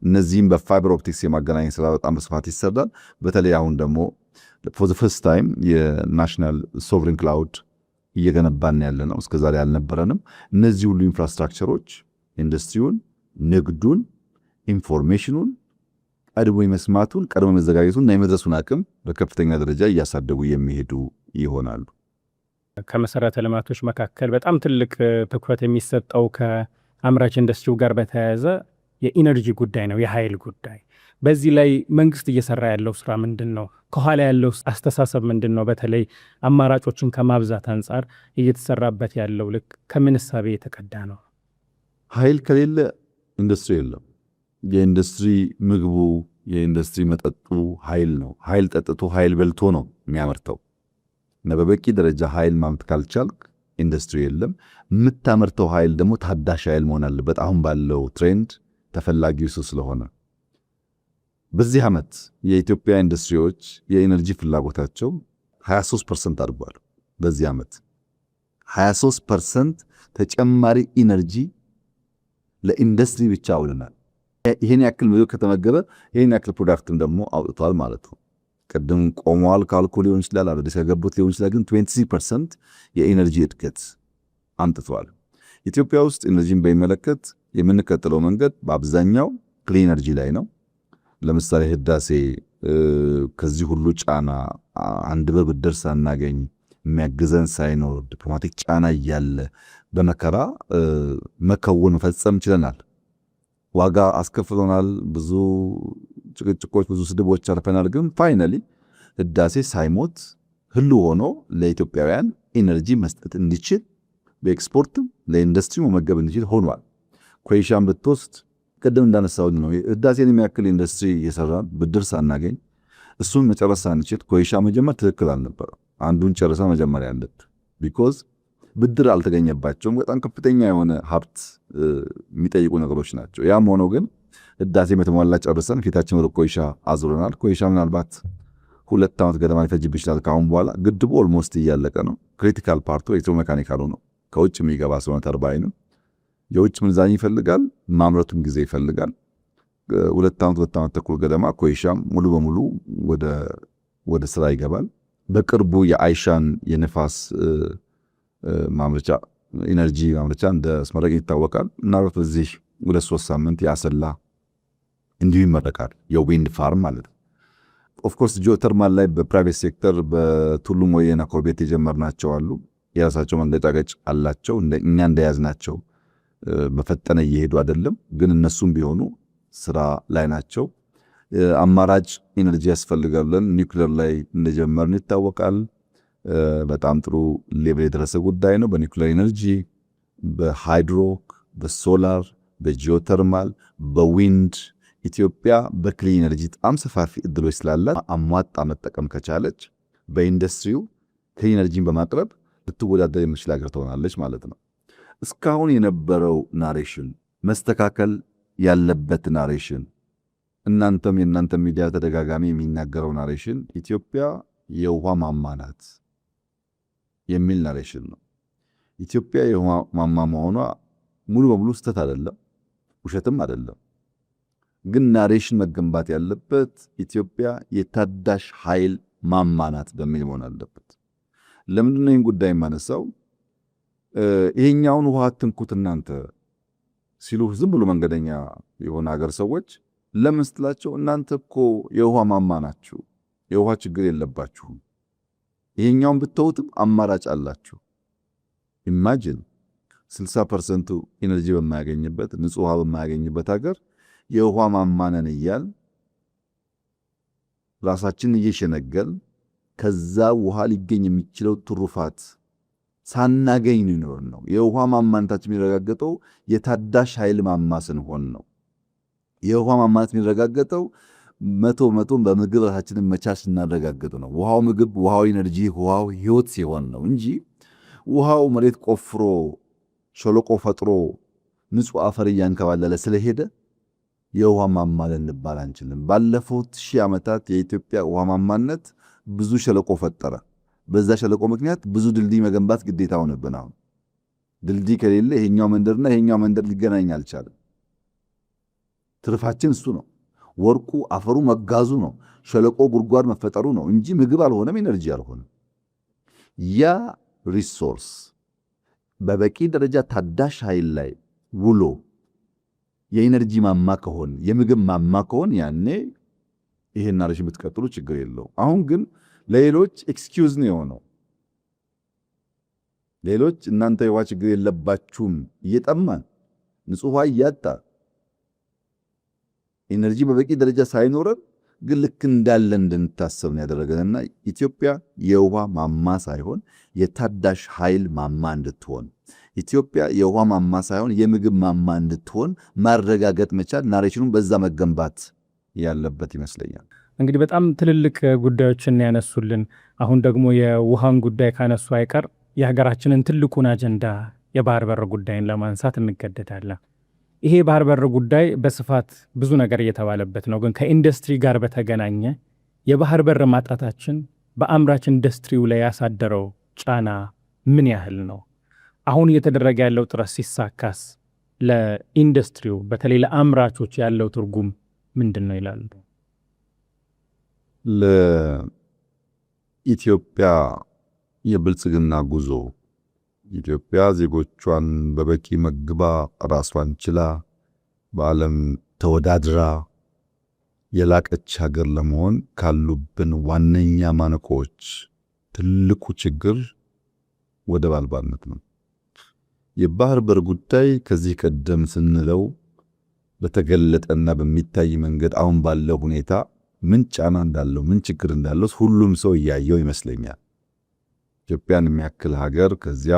እነዚህም በፋይበር ኦፕቲክስ የማገናኘት ስራ በጣም በስፋት ይሰራል። በተለይ አሁን ደግሞ ፎር ዘ ፈርስት ታይም የናሽናል ሶቨሪን ክላውድ እየገነባን ያለ ነው። እስከዛሬ አልነበረንም። እነዚህ ሁሉ ኢንፍራስትራክቸሮች ኢንዱስትሪውን፣ ንግዱን፣ ኢንፎርሜሽኑን ቀድሞ የመስማቱን ቀድሞ መዘጋጀቱን እና የመድረሱን አቅም በከፍተኛ ደረጃ እያሳደጉ የሚሄዱ ይሆናሉ። ከመሰረተ ልማቶች መካከል በጣም ትልቅ ትኩረት የሚሰጠው ከአምራች ኢንዱስትሪው ጋር በተያያዘ የኢነርጂ ጉዳይ ነው፣ የኃይል ጉዳይ። በዚህ ላይ መንግስት እየሰራ ያለው ስራ ምንድን ነው? ከኋላ ያለው አስተሳሰብ ምንድን ነው? በተለይ አማራጮችን ከማብዛት አንጻር እየተሰራበት ያለው ልክ ከምን እሳቤ የተቀዳ ነው? ኃይል ከሌለ ኢንዱስትሪ የለም። የኢንዱስትሪ ምግቡ፣ የኢንዱስትሪ መጠጡ ኃይል ነው። ኃይል ጠጥቶ ኃይል በልቶ ነው የሚያመርተው እና በበቂ ደረጃ ኃይል ማምረት ካልቻልክ ኢንዱስትሪ የለም። የምታመርተው ኃይል ደግሞ ታዳሽ ኃይል መሆን አለበት። አሁን ባለው ትሬንድ ተፈላጊው እሱ ስለሆነ በዚህ ዓመት የኢትዮጵያ ኢንዱስትሪዎች የኢነርጂ ፍላጎታቸው 23% አድጓል። በዚህ ዓመት 23% ተጨማሪ ኢነርጂ ለኢንዱስትሪ ብቻ አውለናል። ይሄን ያክል ምግብ ከተመገበ ይሄን ያክል ፕሮዳክትም ደግሞ አውጥቷል ማለት ነው። ቅድም ቆመዋል ካልኩ ሊሆን ይችላል፣ አዲስ ያገቡት ሊሆን ይችላል። ግን 23% የኢነርጂ እድገት አምጥቷል። ኢትዮጵያ ውስጥ ኢነርጂን በሚመለከት የምንከተለው መንገድ በአብዛኛው ክሊን ኤነርጂ ላይ ነው። ለምሳሌ ህዳሴ ከዚህ ሁሉ ጫና አንድ ብድር ሳናገኝ የሚያግዘን ሳይኖር ዲፕሎማቲክ ጫና እያለ በመከራ መከወን መፈጸም ችለናል። ዋጋ አስከፍሎናል። ብዙ ጭቅጭቆች፣ ብዙ ስድቦች አልፈናል። ግን ፋይናሊ ህዳሴ ሳይሞት ህልው ሆኖ ለኢትዮጵያውያን ኢነርጂ መስጠት እንዲችል በኤክስፖርትም ለኢንዱስትሪ መመገብ እንዲችል ሆኗል። ኮይሻን ብትወስድ ቅድም እንዳነሳው ነው ህዳሴን የሚያክል ኢንዱስትሪ እየሰራን ብድር ሳናገኝ እሱን መጨረስ ሳንችል ኮይሻ መጀመር ትክክል አልነበረም። አንዱን ጨርሳ መጀመሪያ ያለብን ቢኮዝ ብድር አልተገኘባቸውም። በጣም ከፍተኛ የሆነ ሀብት የሚጠይቁ ነገሮች ናቸው። ያም ሆኖ ግን ህዳሴ በተሟላ ጨርሰን ፊታችን ወደ ኮይሻ አዙረናል። ኮይሻ ምናልባት 2 ዓመት ገደማ ሊፈጅብ ይችላል። ከአሁን በኋላ ግድቡ ኦልሞስት እያለቀ ነው። ክሪቲካል ፓርቱ ኤሌክትሮሜካኒካሉ ነው። ከውጭ የሚገባ ስለሆነ ተርባይኑ የውጭ ምንዛኝ ይፈልጋል፣ ማምረቱም ጊዜ ይፈልጋል። 2 ዓመት ተኩል ገደማ ኮይሻም ሙሉ በሙሉ ወደ ስራ ይገባል። በቅርቡ የአይሻን የንፋስ ማምረቻ ኢነርጂ ማምረቻ እንደ አስመረቅ ይታወቃል እና በዚህ 2-3 ሳምንት ያሰላ እንዲሁ ይመረቃል። የዊንድ ፋርም ማለት ነው። ኦፍኮርስ ጂኦተርማል ላይ በፕራይቬት ሴክተር በቱሉ ሞዬና ኮርቤት የጀመርናቸው አሉ። የራሳቸው መንገጫገጭ አላቸው። እኛ እንደያዝናቸው በፈጠነ እየሄዱ አይደለም፣ ግን እነሱም ቢሆኑ ስራ ላይ ናቸው። አማራጭ ኢነርጂ ያስፈልጋለን። ኒውክሌር ላይ እንደጀመርን ይታወቃል። በጣም ጥሩ ሌቭል የደረሰ ጉዳይ ነው። በኒውክሌር ኢነርጂ፣ በሃይድሮ፣ በሶላር፣ በጂኦተርማል፣ በዊንድ ኢትዮጵያ በክሊን ኤነርጂ በጣም ሰፋፊ እድሎች ስላላት አሟጣ መጠቀም ከቻለች በኢንዱስትሪው ክሊን ኤነርጂን በማቅረብ ልትወዳደር የምትችል ሀገር ትሆናለች ማለት ነው። እስካሁን የነበረው ናሬሽን መስተካከል ያለበት ናሬሽን፣ እናንተም የእናንተ ሚዲያ ተደጋጋሚ የሚናገረው ናሬሽን ኢትዮጵያ የውሃ ማማ ናት የሚል ናሬሽን ነው። ኢትዮጵያ የውሃ ማማ መሆኗ ሙሉ በሙሉ ስህተት አይደለም፣ ውሸትም አይደለም። ግን ናሬሽን መገንባት ያለበት ኢትዮጵያ የታዳሽ ኃይል ማማ ናት በሚል መሆን አለበት። ለምንድነው ይህን ጉዳይ የማነሳው? ይሄኛውን ውሃ አትንኩት እናንተ ሲሉ ዝም ብሎ መንገደኛ የሆነ ሀገር ሰዎች ለምን ስትላቸው እናንተ እኮ የውሃ ማማ ናችሁ፣ የውሃ ችግር የለባችሁም፣ ይሄኛውን ብትተውትም አማራጭ አላችሁ። ኢማጂን 60% ኢነርጂ በማያገኝበት ንጹህ ውሃ በማያገኝበት ሀገር የውሃ ማማ ነን እያል ራሳችንን እየሸነገል ከዛ ውሃ ሊገኝ የሚችለው ትሩፋት ሳናገኝ ነው ነው። የውሃ ማማነታችን የሚረጋገጠው የታዳሽ ኃይል ማማ ስንሆን ነው። የውሃ ማማነት የሚረጋገጠው 100% በምግብ ራሳችንን መቻል ስናረጋግጥ ነው። ውሃው ምግብ፣ ውሃው ኢነርጂ፣ ውሃው ህይወት ሲሆን ነው እንጂ ውሃው መሬት ቆፍሮ ሸለቆ ፈጥሮ ንጹህ አፈር እያንከባለለ ስለሄደ የውሃ ማማ ልንባል አንችልም። ባለፉት 1000 ዓመታት የኢትዮጵያ ውሃ ማማነት ብዙ ሸለቆ ፈጠረ። በዛ ሸለቆ ምክንያት ብዙ ድልድይ መገንባት ግዴታ ሆነብን። አሁን ድልድይ ከሌለ ይሄኛው መንደርና ይሄኛው መንደር ሊገናኝ አልቻለም። ትርፋችን እሱ ነው። ወርቁ አፈሩ መጋዙ ነው። ሸለቆ ጉድጓድ መፈጠሩ ነው እንጂ ምግብ አልሆነም፣ ኢነርጂ አልሆነም። ያ ሪሶርስ በበቂ ደረጃ ታዳሽ ኃይል ላይ ውሎ የኢነርጂ ማማ ከሆን የምግብ ማማ ከሆን ያኔ ይሄን ናሬሽን ብትቀጥሉ ችግር የለው። አሁን ግን ለሌሎች ኤክስኪውዝ ነው የሆነው። ሌሎች እናንተ የውሃ ችግር የለባችሁም እየጠማን ንጹህ ውሃ እያጣ ኢነርጂ በበቂ ደረጃ ሳይኖረን ግን ልክ እንዳለ እንድንታሰብ ነው ያደረገንና ኢትዮጵያ የውሃ ማማ ሳይሆን የታዳሽ ኃይል ማማ እንድትሆን፣ ኢትዮጵያ የውሃ ማማ ሳይሆን የምግብ ማማ እንድትሆን ማረጋገጥ መቻል ናሬሽኑን በዛ መገንባት ያለበት ይመስለኛል። እንግዲህ በጣም ትልልቅ ጉዳዮችን ያነሱልን። አሁን ደግሞ የውሃን ጉዳይ ካነሱ አይቀር የሀገራችንን ትልቁን አጀንዳ የባህር በር ጉዳይን ለማንሳት እንገደዳለን። ይሄ የባህር በር ጉዳይ በስፋት ብዙ ነገር እየተባለበት ነው። ግን ከኢንዱስትሪ ጋር በተገናኘ የባህር በር ማጣታችን በአምራች ኢንዱስትሪው ላይ ያሳደረው ጫና ምን ያህል ነው? አሁን እየተደረገ ያለው ጥረት ሲሳካስ ለኢንዱስትሪው በተለይ ለአምራቾች ያለው ትርጉም ምንድን ነው ይላሉ? ለኢትዮጵያ የብልጽግና ጉዞ ኢትዮጵያ ዜጎቿን በበቂ መግባ ራሷን ችላ በዓለም ተወዳድራ የላቀች ሀገር ለመሆን ካሉብን ዋነኛ ማነቆች ትልቁ ችግር ወደብ አልባነት ነው። የባህር በር ጉዳይ ከዚህ ቀደም ስንለው በተገለጠና በሚታይ መንገድ አሁን ባለው ሁኔታ ምን ጫና እንዳለው ምን ችግር እንዳለው ሁሉም ሰው እያየው ይመስለኛል። ኢትዮጵያን የሚያክል ሀገር ከዚያ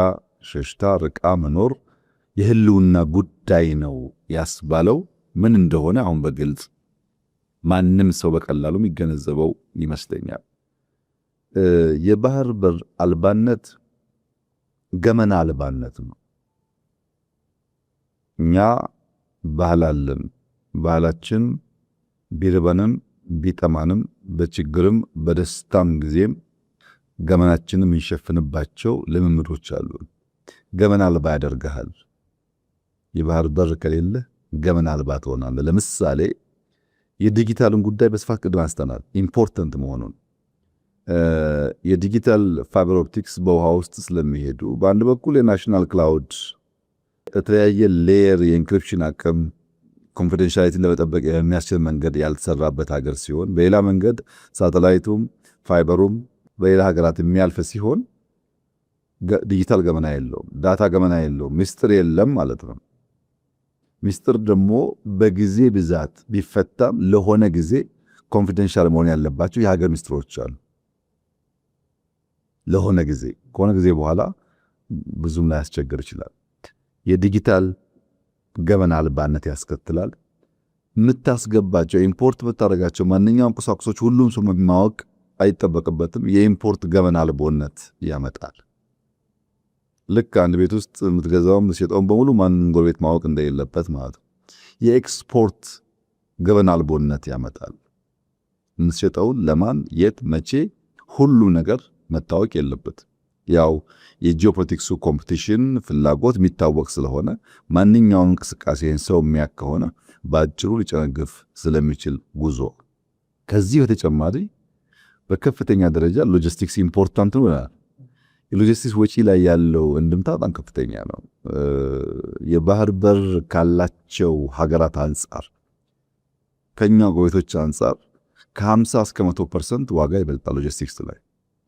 ሸሽታ ርቃ መኖር የህልውና ጉዳይ ነው ያስባለው ምን እንደሆነ አሁን በግልጽ ማንም ሰው በቀላሉ የሚገነዘበው ይመስለኛል። የባህር በር አልባነት ገመና አልባነት ነው። እኛ ባህል አለን። ባህላችን ቢርበንም ቢጠማንም በችግርም በደስታም ጊዜም ገመናችንም እንሸፍንባቸው ልምምዶች አሉ። ገመና አልባ ያደርግሃል። የባህር በር ከሌለ ገመና አልባ ትሆናለህ። ለምሳሌ የዲጂታልን ጉዳይ በስፋት ቅድም አንስተናል፣ ኢምፖርታንት መሆኑን። የዲጂታል ፋይበር ኦፕቲክስ በውሃ ውስጥ ስለሚሄዱ በአንድ በኩል የናሽናል ክላውድ የተለያየ ሌየር የኢንክሪፕሽን አቅም ኮንፊደንሻሊቲን ለመጠበቅ የሚያስችል መንገድ ያልተሰራበት ሀገር ሲሆን፣ በሌላ መንገድ ሳተላይቱም ፋይበሩም በሌላ ሀገራት የሚያልፍ ሲሆን ዲጂታል ገመና የለውም፣ ዳታ ገመና የለውም፣ ሚስጥር የለም ማለት ነው። ሚስጥር ደግሞ በጊዜ ብዛት ቢፈታም ለሆነ ጊዜ ኮንፊደንሻል መሆን ያለባቸው የሀገር ሚስጥሮች አሉ። ለሆነ ጊዜ ከሆነ ጊዜ በኋላ ብዙም ላይ ያስቸግር ይችላል። የዲጂታል ገመና አልባነት ያስከትላል። የምታስገባቸው ኢምፖርት የምታደርጋቸው ማንኛውም ቁሳቁሶች ሁሉም ሰው ማወቅ አይጠበቅበትም። የኢምፖርት ገመና አልቦነት ያመጣል። ልክ አንድ ቤት ውስጥ የምትገዛው የምትሸጠውን በሙሉ ማንም ጎረቤት ማወቅ እንደሌለበት ማለት ነው። የኤክስፖርት ገበና አልቦነት ያመጣል። የምትሸጠውን ለማን፣ የት፣ መቼ ሁሉ ነገር መታወቅ የለበት። ያው የጂኦፖለቲክሱ ኮምፒቲሽን ፍላጎት የሚታወቅ ስለሆነ ማንኛውም እንቅስቃሴን ሰው የሚያክ ከሆነ በአጭሩ ሊጨነግፍ ስለሚችል ጉዞ። ከዚህ በተጨማሪ በከፍተኛ ደረጃ ሎጂስቲክስ ኢምፖርታንት ነው። የሎጂስቲክስ ወጪ ላይ ያለው እንድምታ በጣም ከፍተኛ ነው። የባህር በር ካላቸው ሀገራት አንጻር ከኛ ጎረቤቶች አንጻር ከ50 እስከ 100% ዋጋ ይበልጣል። ሎጂስቲክስ ላይ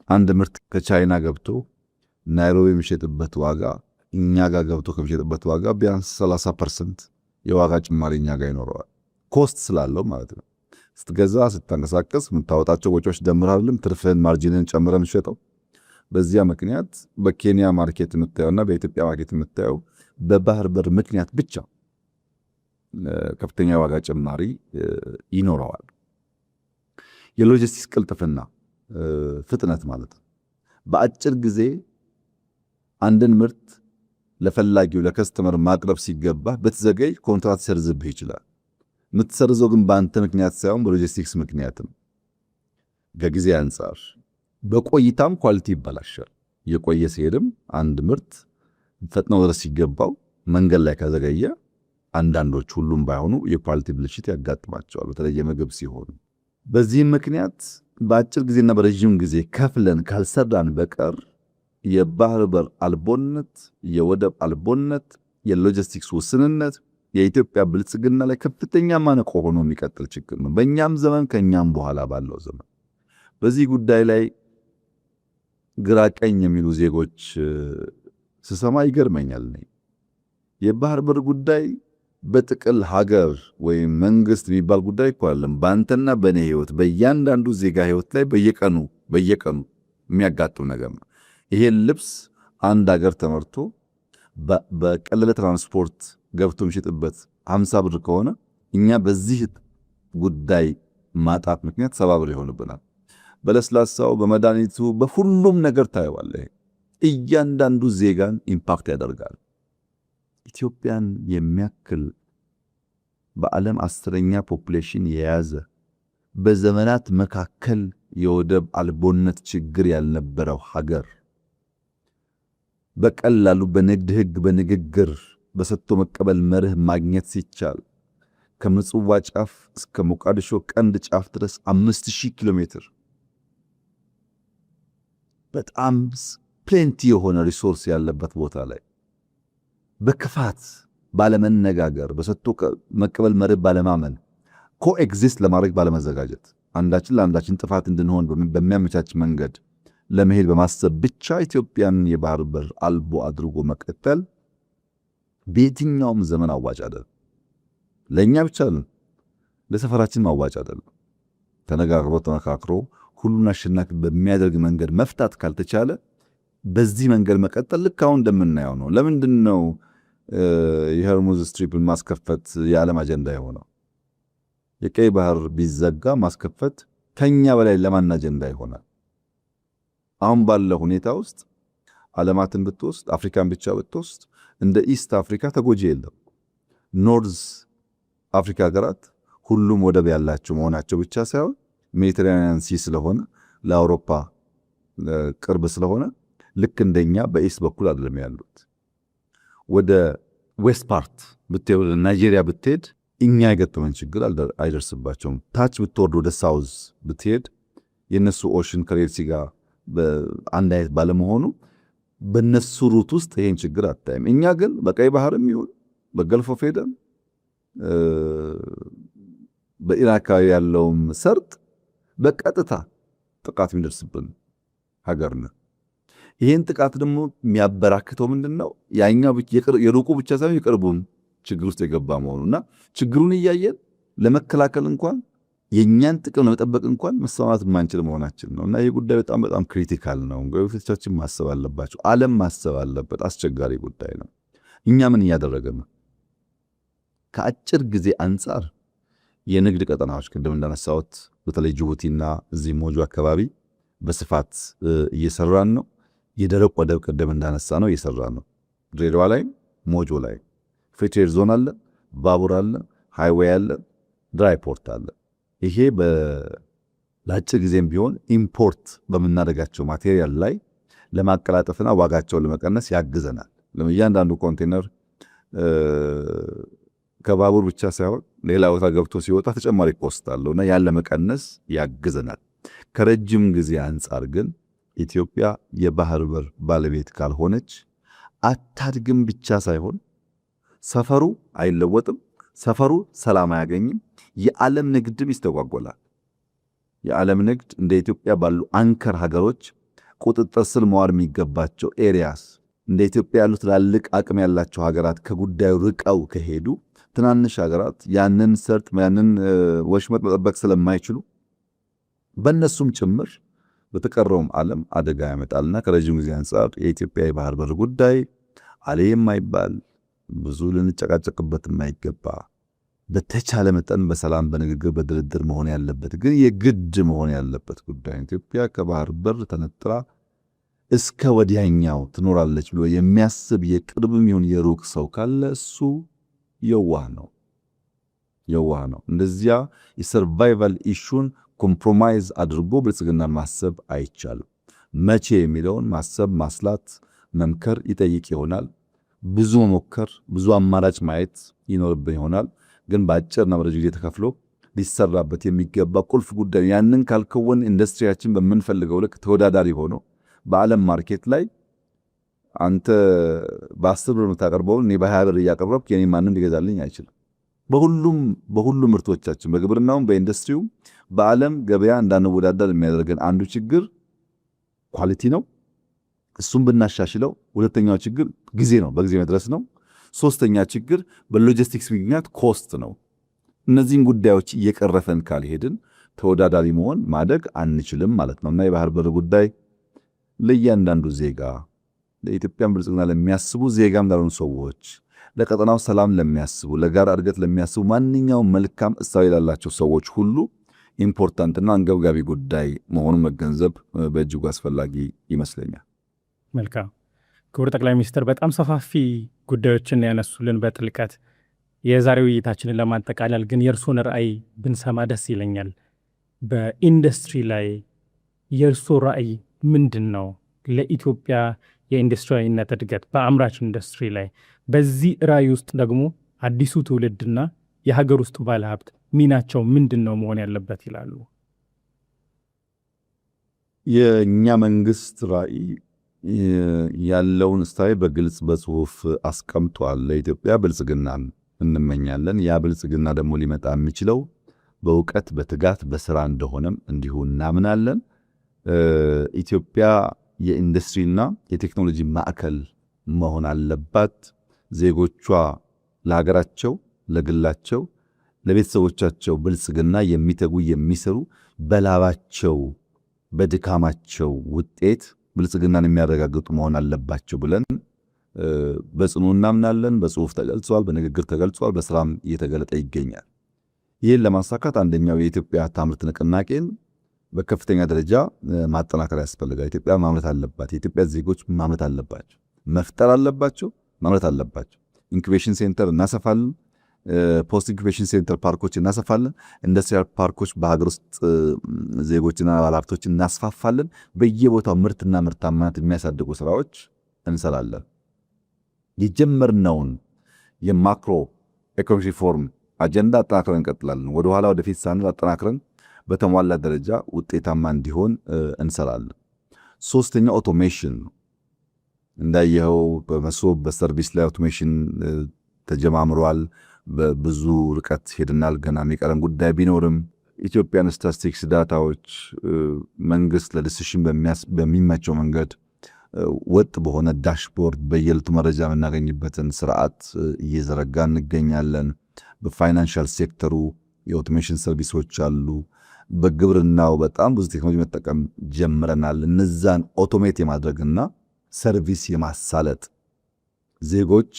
አንድ ምርት ከቻይና ገብቶ ናይሮቢ የሚሸጥበት ዋጋ እኛ ጋር ገብቶ ከሚሸጥበት ዋጋ ቢያንስ 30% የዋጋ ጭማሪ እኛ ጋር ይኖረዋል። ኮስት ስላለው ማለት ነው። ስትገዛ ስታንቀሳቀስ የምታወጣቸው ወጪዎች ደምር አይደለም ትርፍህን ማርጂንን ጨምረህ የምትሸጠው። በዚያ ምክንያት በኬንያ ማርኬት የምታየውና በኢትዮጵያ ማርኬት የምታየው በባህር በር ምክንያት ብቻ ከፍተኛ ዋጋ ጭማሪ ይኖረዋል። የሎጂስቲክስ ቅልጥፍና ፍጥነት ማለት ነው። በአጭር ጊዜ አንድን ምርት ለፈላጊው ለከስተመር ማቅረብ ሲገባ በተዘገይ ኮንትራት ሰርዝብህ ይችላል። የምትሰርዘው ግን በአንተ ምክንያት ሳይሆን በሎጂስቲክስ ምክንያትም ከጊዜ አንጻር በቆይታም ኳሊቲ ይበላሻል። የቆየ ሲሄድም አንድ ምርት ፈጥነው ድረስ ሲገባው መንገድ ላይ ከዘገየ አንዳንዶች ሁሉም ባይሆኑ የኳሊቲ ብልሽት ያጋጥማቸዋል፣ በተለይ የምግብ ሲሆኑ። በዚህም ምክንያት በአጭር ጊዜና በረዥም ጊዜ ከፍለን ካልሰራን በቀር የባህር በር አልቦነት፣ የወደብ አልቦነት፣ የሎጂስቲክስ ውስንነት የኢትዮጵያ ብልጽግና ላይ ከፍተኛ ማነቆ ሆኖ የሚቀጥል ችግር ነው። በእኛም ዘመን ከኛም በኋላ ባለው ዘመን በዚህ ጉዳይ ላይ ግራ ቀኝ የሚሉ ዜጎች ስሰማ ይገርመኛል። የባህር በር ጉዳይ በጥቅል ሀገር ወይም መንግስት የሚባል ጉዳይ እኮ አይደለም። በአንተና በእኔ ህይወት፣ በእያንዳንዱ ዜጋ ህይወት ላይ በየቀኑ የሚያጋጥም ነገር ነው። ይሄን ልብስ አንድ ሀገር ተመርቶ በቀለለ ትራንስፖርት ገብቶ የሚሸጥበት 50 ብር ከሆነ እኛ በዚህ ጉዳይ ማጣት ምክንያት 70 ብር ይሆንብናል። በለስላሳው፣ በመድኃኒቱ፣ በሁሉም ነገር ታየዋለህ። እያንዳንዱ ዜጋን ኢምፓክት ያደርጋል። ኢትዮጵያን የሚያክል በዓለም 10ኛ ፖፑሌሽን የያዘ በዘመናት መካከል የወደብ አልቦነት ችግር ያልነበረው ሀገር በቀላሉ በንግድ ህግ በንግግር በሰጥቶ መቀበል መርህ ማግኘት ሲቻል ከምጽዋ ጫፍ እስከ ሞቃዲሾ ቀንድ ጫፍ ድረስ 5000 ኪሎ ሜትር በጣም ፕሌንቲ የሆነ ሪሶርስ ያለበት ቦታ ላይ በክፋት ባለመነጋገር በሰጥቶ መቀበል መርህ ባለማመን ኮኤግዚስት ለማድረግ ባለመዘጋጀት አንዳችን ለአንዳችን ጥፋት እንድንሆን በሚያመቻች መንገድ ለመሄድ በማሰብ ብቻ ኢትዮጵያን የባህር በር አልቦ አድርጎ መቀጠል በየትኛውም ዘመን አዋጭ አይደለም። ለእኛ ብቻ ለሰፈራችን ማዋጭ አይደለም። ተነጋግሮ ተመካክሮ ሁሉን አሸናፊ በሚያደርግ መንገድ መፍታት ካልተቻለ በዚህ መንገድ መቀጠል ልክ አሁን እንደምናየው ነው። ለምንድን ነው የሆርሙዝ ስትሪፕን ማስከፈት የዓለም አጀንዳ የሆነው? የቀይ ባህር ቢዘጋ ማስከፈት ከኛ በላይ ለማን አጀንዳ ይሆናል? አሁን ባለው ሁኔታ ውስጥ ዓለማትን ብትወስድ አፍሪካን ብቻ ብትወስድ እንደ ኢስት አፍሪካ ተጎጂ የለም። ኖርዝ አፍሪካ ሀገራት ሁሉም ወደብ ያላቸው መሆናቸው ብቻ ሳይሆን ሜዲተራኒያን ሲ ስለሆነ ለአውሮፓ ቅርብ ስለሆነ ልክ እንደኛ በኢስት በኩል አይደለም ያሉት። ወደ ዌስት ፓርት ብትሄድ ወደ ናይጄሪያ ብትሄድ እኛ የገጠመን ችግር አይደርስባቸውም። ታች ብትወርድ ወደ ሳውዝ ብትሄድ የነሱ ኦሽን ከሬድ ሲ ጋር አንድ አይነት ባለመሆኑ በነሱ ሩት ውስጥ ይሄን ችግር አታይም። እኛ ግን በቀይ ባህርም ይሁን በገልፍ ኦፍ ኤደን በኢራን አካባቢ ያለውም ሰርጥ በቀጥታ ጥቃት የሚደርስብን ሀገር ነው። ይሄን ጥቃት ደግሞ የሚያበራክተው ምንድነው? ያኛው የሩቁ ብቻ ሳይሆን የቅርቡም ችግር ውስጥ የገባ መሆኑና ችግሩን እያየን ለመከላከል እንኳን የኛን ጥቅም ለመጠበቅ እንኳን መሰማማት የማንችል መሆናችን ነው። እና ይህ ጉዳይ በጣም በጣም ክሪቲካል ነው። ጎረቤቶቻችን ማሰብ አለባቸው። ዓለም ማሰብ አለበት። አስቸጋሪ ጉዳይ ነው። እኛ ምን እያደረግን ነው? ከአጭር ጊዜ አንጻር የንግድ ቀጠናዎች ቅድም እንዳነሳሁት በተለይ ጅቡቲና እዚህ ሞጆ አካባቢ በስፋት እየሰራን ነው። የደረቅ ወደብ ቅድም እንዳነሳ ነው እየሰራን ነው። ድሬዳዋ ላይ ሞጆ ላይ ፍሪ ትሬድ ዞን አለ፣ ባቡር አለ፣ ሃይዌይ አለ፣ ድራይ ፖርት አለ። ይሄ ለአጭር ጊዜም ቢሆን ኢምፖርት በምናደርጋቸው ማቴሪያል ላይ ለማቀላጠፍና ዋጋቸውን ለመቀነስ ያግዘናል። እያንዳንዱ ኮንቴነር ከባቡር ብቻ ሳይሆን ሌላ ቦታ ገብቶ ሲወጣ ተጨማሪ ኮስት አለውና ያን ለመቀነስ ያግዘናል። ከረጅም ጊዜ አንጻር ግን ኢትዮጵያ የባህር በር ባለቤት ካልሆነች አታድግም ብቻ ሳይሆን ሰፈሩ አይለወጥም፣ ሰፈሩ ሰላም አያገኝም፣ የዓለም ንግድም ይስተጓጎላል። የዓለም ንግድ እንደ ኢትዮጵያ ባሉ አንከር ሀገሮች ቁጥጥር ስር መዋል የሚገባቸው ኤሪያስ እንደ ኢትዮጵያ ያሉ ትላልቅ አቅም ያላቸው ሀገራት ከጉዳዩ ርቀው ከሄዱ ትናንሽ ሀገራት ያንን ሰርጥ ያንን ወሽመጥ መጠበቅ ስለማይችሉ በእነሱም ጭምር በተቀረውም ዓለም አደጋ ያመጣልና ከረጅም ጊዜ አንጻር የኢትዮጵያ የባህር በር ጉዳይ አለ የማይባል ብዙ ልንጨቃጨቅበት የማይገባ በተቻለ መጠን በሰላም በንግግር በድርድር መሆን ያለበት ግን የግድ መሆን ያለበት ጉዳይ ኢትዮጵያ ከባህር በር ተነጥራ እስከ ወዲያኛው ትኖራለች ብሎ የሚያስብ የቅርብም ይሁን የሩቅ ሰው ካለ እሱ የዋህ ነው። እንደዚያ የሰርቫይቫል ኢሹን ኮምፕሮማይዝ አድርጎ ብልጽግና ማሰብ አይቻልም። መቼ የሚለውን ማሰብ፣ ማስላት፣ መምከር ይጠይቅ ይሆናል። ብዙ መሞከር፣ ብዙ አማራጭ ማየት ይኖርብን ይሆናል። ግን በአጭርና በረጅም ጊዜ ተከፍሎ ሊሰራበት የሚገባ ቁልፍ ጉዳይ ያንን ካልከወን ኢንዱስትሪያችን በምንፈልገው ልክ ተወዳዳሪ ሆኖ በዓለም ማርኬት ላይ አንተ በ10 ብር የምታቀርበውን እኔ በ20 ብር እያቀረብኩ የኔ ማንም ሊገዛልኝ አይችልም። በሁሉም ምርቶቻችን በግብርናውም በኢንዱስትሪውም በዓለም ገበያ እንዳንወዳደር የሚያደርገን አንዱ ችግር ኳሊቲ ነው። እሱም ብናሻሽለው፣ ሁለተኛው ችግር ጊዜ ነው፣ በጊዜ መድረስ ነው። ሶስተኛ ችግር በሎጂስቲክስ ምክንያት ኮስት ነው። እነዚህን ጉዳዮች እየቀረፈን ካልሄድን ተወዳዳሪ መሆን ማደግ አንችልም ማለት ነው እና የባህር በር ጉዳይ ለእያንዳንዱ ዜጋ ለኢትዮጵያን ብልጽግና ለሚያስቡ ዜጋም ላልሆኑ ሰዎች ለቀጠናው ሰላም ለሚያስቡ ለጋራ እድገት ለሚያስቡ ማንኛውም መልካም እሳቤ ላላቸው ሰዎች ሁሉ ኢምፖርታንትና አንገብጋቢ ጉዳይ መሆኑን መገንዘብ በእጅጉ አስፈላጊ ይመስለኛል። መልካም ክቡር ጠቅላይ ሚኒስትር፣ በጣም ሰፋፊ ጉዳዮችን ያነሱልን በጥልቀት። የዛሬው ውይይታችንን ለማጠቃለል ግን የእርሶን ራዕይ ብንሰማ ደስ ይለኛል። በኢንዱስትሪ ላይ የእርሶ ራዕይ ምንድን ነው? ለኢትዮጵያ የኢንዱስትሪያዊነት እድገት በአምራች ኢንዱስትሪ ላይ በዚህ ራዕይ ውስጥ ደግሞ አዲሱ ትውልድና የሀገር ውስጥ ባለሀብት ሚናቸው ምንድን ነው መሆን ያለበት ይላሉ? የእኛ መንግስት ራዕይ ያለውን ስታይ በግልጽ በጽሁፍ አስቀምጧል። ለኢትዮጵያ ብልጽግናን እንመኛለን። ያ ብልጽግና ደግሞ ሊመጣ የሚችለው በእውቀት በትጋት በስራ እንደሆነም እንዲሁ እናምናለን። ኢትዮጵያ የኢንዱስትሪና የቴክኖሎጂ ማዕከል መሆን አለባት። ዜጎቿ ለሀገራቸው፣ ለግላቸው፣ ለቤተሰቦቻቸው ብልጽግና የሚተጉ የሚሰሩ በላባቸው በድካማቸው ውጤት ብልጽግናን የሚያረጋግጡ መሆን አለባቸው ብለን በጽኑ እናምናለን። በጽሁፍ ተገልጿል፣ በንግግር ተገልጿል፣ በስራም እየተገለጠ ይገኛል። ይህን ለማሳካት አንደኛው የኢትዮጵያ ታምርት ንቅናቄን በከፍተኛ ደረጃ ማጠናከር ያስፈልጋል። ኢትዮጵያ ማምረት አለባት። የኢትዮጵያ ዜጎች ማምረት አለባቸው፣ መፍጠር አለባቸው፣ ማምረት አለባቸው። ኢንኩቤሽን ሴንተር እናሰፋለን። ፖስት ኢንኩቤሽን ሴንተር ፓርኮች እናሰፋለን። ኢንዱስትሪያል ፓርኮች በሀገር ውስጥ ዜጎችና ባለሀብቶች እናስፋፋለን። በየቦታው ምርትና ምርታማነት የሚያሳድጉ ስራዎች እንሰራለን። የጀመርነውን የማክሮ ኢኮኖሚ ሪፎርም አጀንዳ አጠናክረን እንቀጥላለን። ወደኋላ ወደፊት ሳንል አጠናክረን በተሟላ ደረጃ ውጤታማ እንዲሆን እንሰራለን። ሶስተኛው ኦቶሜሽን ነው። እንዳየኸው በመሶብ በሰርቪስ ላይ ኦቶሜሽን ተጀማምሯል። በብዙ ርቀት ሄድናል። ገና የሚቀረን ጉዳይ ቢኖርም ኢትዮጵያን ስታቲስቲክስ ዳታዎች መንግስት ለዲሲሽን በሚመቸው መንገድ ወጥ በሆነ ዳሽቦርድ በየዕለቱ መረጃ የምናገኝበትን ስርዓት እየዘረጋ እንገኛለን። በፋይናንሻል ሴክተሩ የኦቶሜሽን ሰርቪሶች አሉ። በግብርናው በጣም ብዙ ቴክኖሎጂ መጠቀም ጀምረናል። እነዛን ኦቶሜት የማድረግና ሰርቪስ የማሳለጥ ዜጎች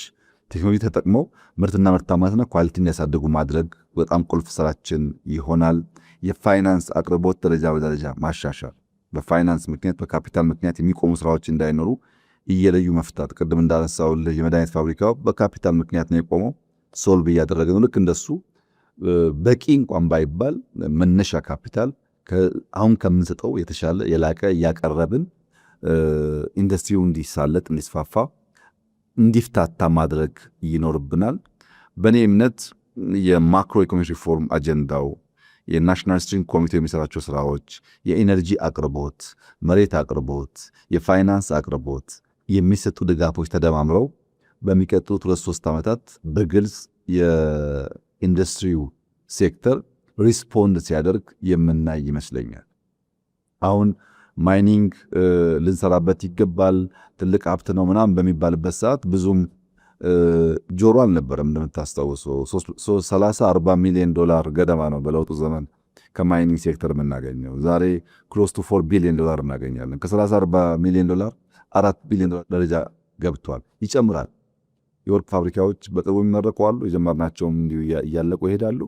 ቴክኖሎጂ ተጠቅመው ምርትና ምርታማነትና ኳሊቲ እንዲያሳድጉ ማድረግ በጣም ቁልፍ ስራችን ይሆናል። የፋይናንስ አቅርቦት ደረጃ በደረጃ ማሻሻል፣ በፋይናንስ ምክንያት በካፒታል ምክንያት የሚቆሙ ስራዎች እንዳይኖሩ እየለዩ መፍታት። ቅድም እንዳነሳውልህ የመድኃኒት ፋብሪካው በካፒታል ምክንያት ነው የቆመው። ሶልቭ እያደረገ ነው። ልክ እንደሱ በቂ እንኳን ባይባል መነሻ ካፒታል አሁን ከምንሰጠው የተሻለ የላቀ እያቀረብን ኢንዱስትሪው እንዲሳለጥ እንዲስፋፋ እንዲፍታታ ማድረግ ይኖርብናል። በእኔ እምነት የማክሮ ኢኮኖሚ ሪፎርም አጀንዳው፣ የናሽናል ስትሪንግ ኮሚቴ የሚሰራቸው ስራዎች፣ የኢነርጂ አቅርቦት፣ መሬት አቅርቦት፣ የፋይናንስ አቅርቦት የሚሰጡ ድጋፎች ተደማምረው በሚቀጥሉት 2-3 ዓመታት በግልጽ የኢንዱስትሪው ሴክተር ሪስፖንድ ሲያደርግ የምናይ ይመስለኛል። አሁን ማይኒንግ ልንሰራበት ይገባል፣ ትልቅ ሀብት ነው ምናምን በሚባልበት ሰዓት ብዙም ጆሮ አልነበረም። እንደምታስታውሰው 30-40 ሚሊዮን ዶላር ገደማ ነው በለውጡ ዘመን ከማይኒንግ ሴክተር የምናገኘው። ዛሬ ክሎስ ቱ 4 ቢሊዮን ዶላር እናገኛለን። ከ30-40 ሚሊዮን ዶላር 4 ቢሊዮን ዶላር ደረጃ ገብቷል። ይጨምራል። የወርቅ ፋብሪካዎች በቅርቡ የሚመረቁ አሉ። የጀመርናቸውም እንዲሁ እያለቁ ይሄዳሉ።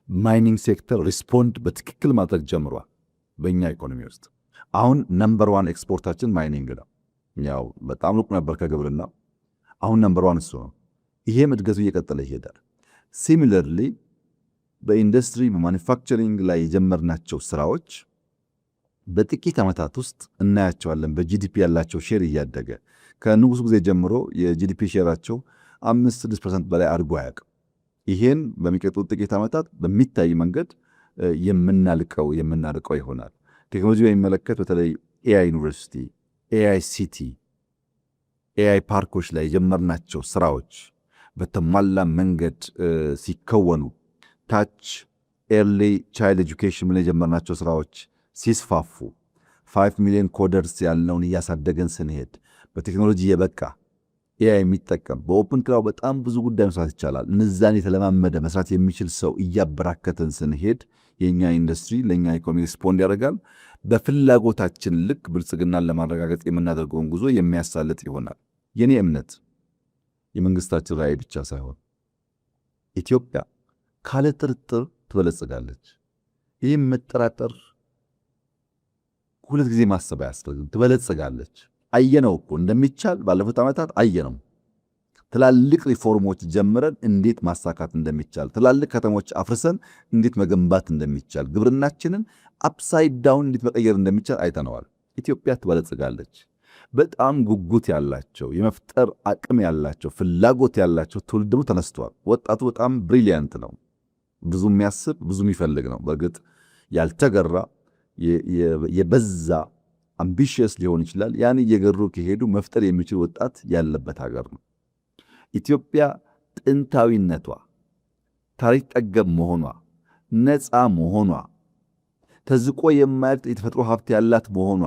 ማይኒንግ ሴክተር ሪስፖንድ በትክክል ማድረግ ጀምሯል በእኛ ኢኮኖሚ ውስጥ። አሁን ነምበር 1 ኤክስፖርታችን ማይኒንግ ነው። ያው በጣም ሩቅ ነበር ከግብርና፣ አሁን ነምበር 1 እሱ ነው። ይሄም እድገቱ እየቀጠለ ይሄዳል። ሲሚለርሊ በኢንዱስትሪ በማኒፋክቸሪንግ ላይ የጀመርናቸው ስራዎች በጥቂት ዓመታት ውስጥ እናያቸዋለን። በጂዲፒ ያላቸው ሼር እያደገ ከንጉሱ ጊዜ ጀምሮ የጂዲፒ ሼራቸው 5-6% በላይ አድጎ አያውቅም። ይሄን በሚቀጥሉት ጥቂት ዓመታት በሚታይ መንገድ የምናርቀው ይሆናል። ቴክኖሎጂ በሚመለከት በተለይ ኤአይ ዩኒቨርሲቲ፣ ኤአይ ሲቲ፣ ኤአይ ፓርኮች ላይ የጀመርናቸው ስራዎች በተሟላ መንገድ ሲከወኑ፣ ታች ኤርሊ ቻይልድ ኤጁኬሽን ላይ የጀመርናቸው ስራዎች ሲስፋፉ፣ 5 ሚሊዮን ኮደርስ ያልነውን እያሳደገን ስንሄድ፣ በቴክኖሎጂ የበቃ ኤአይ የሚጠቀም በኦፕን ክላውድ በጣም ብዙ ጉዳይ መስራት ይቻላል። እነዛን የተለማመደ መስራት የሚችል ሰው እያበራከተን ስንሄድ የኛ ኢንዱስትሪ ለኛ ኢኮኖሚ ሪስፖንድ ያደርጋል። በፍላጎታችን ልክ ብልጽግናን ለማረጋገጥ የምናደርገውን ጉዞ የሚያሳልጥ ይሆናል። የኔ እምነት የመንግስታችን ራዕይ ብቻ ሳይሆን ኢትዮጵያ ካለ ጥርጥር ትበለጽጋለች። ይህም መጠራጠር ሁለት ጊዜ ማሰብ አያስፈልግም። ትበለጽጋለች። አየነው እኮ እንደሚቻል ባለፉት ዓመታት አየነው። ትላልቅ ሪፎርሞች ጀምረን እንዴት ማሳካት እንደሚቻል፣ ትላልቅ ከተሞች አፍርሰን እንዴት መገንባት እንደሚቻል፣ ግብርናችንን አፕሳይድ ዳውን እንዴት መቀየር እንደሚቻል አይተነዋል። ኢትዮጵያ ትበለጽጋለች። በጣም ጉጉት ያላቸው የመፍጠር አቅም ያላቸው ፍላጎት ያላቸው ትውልድ ደግሞ ተነስተዋል። ወጣቱ በጣም ብሪሊያንት ነው። ብዙ የሚያስብ ብዙ የሚፈልግ ነው። በእርግጥ ያልተገራ የበዛ አምቢሽየስ ሊሆን ይችላል። ያን እየገሩ ከሄዱ መፍጠር የሚችል ወጣት ያለበት ሀገር ነው። ኢትዮጵያ ጥንታዊነቷ፣ ታሪክ ጠገብ መሆኗ፣ ነፃ መሆኗ፣ ተዝቆ የማያልቅ የተፈጥሮ ሀብት ያላት መሆኗ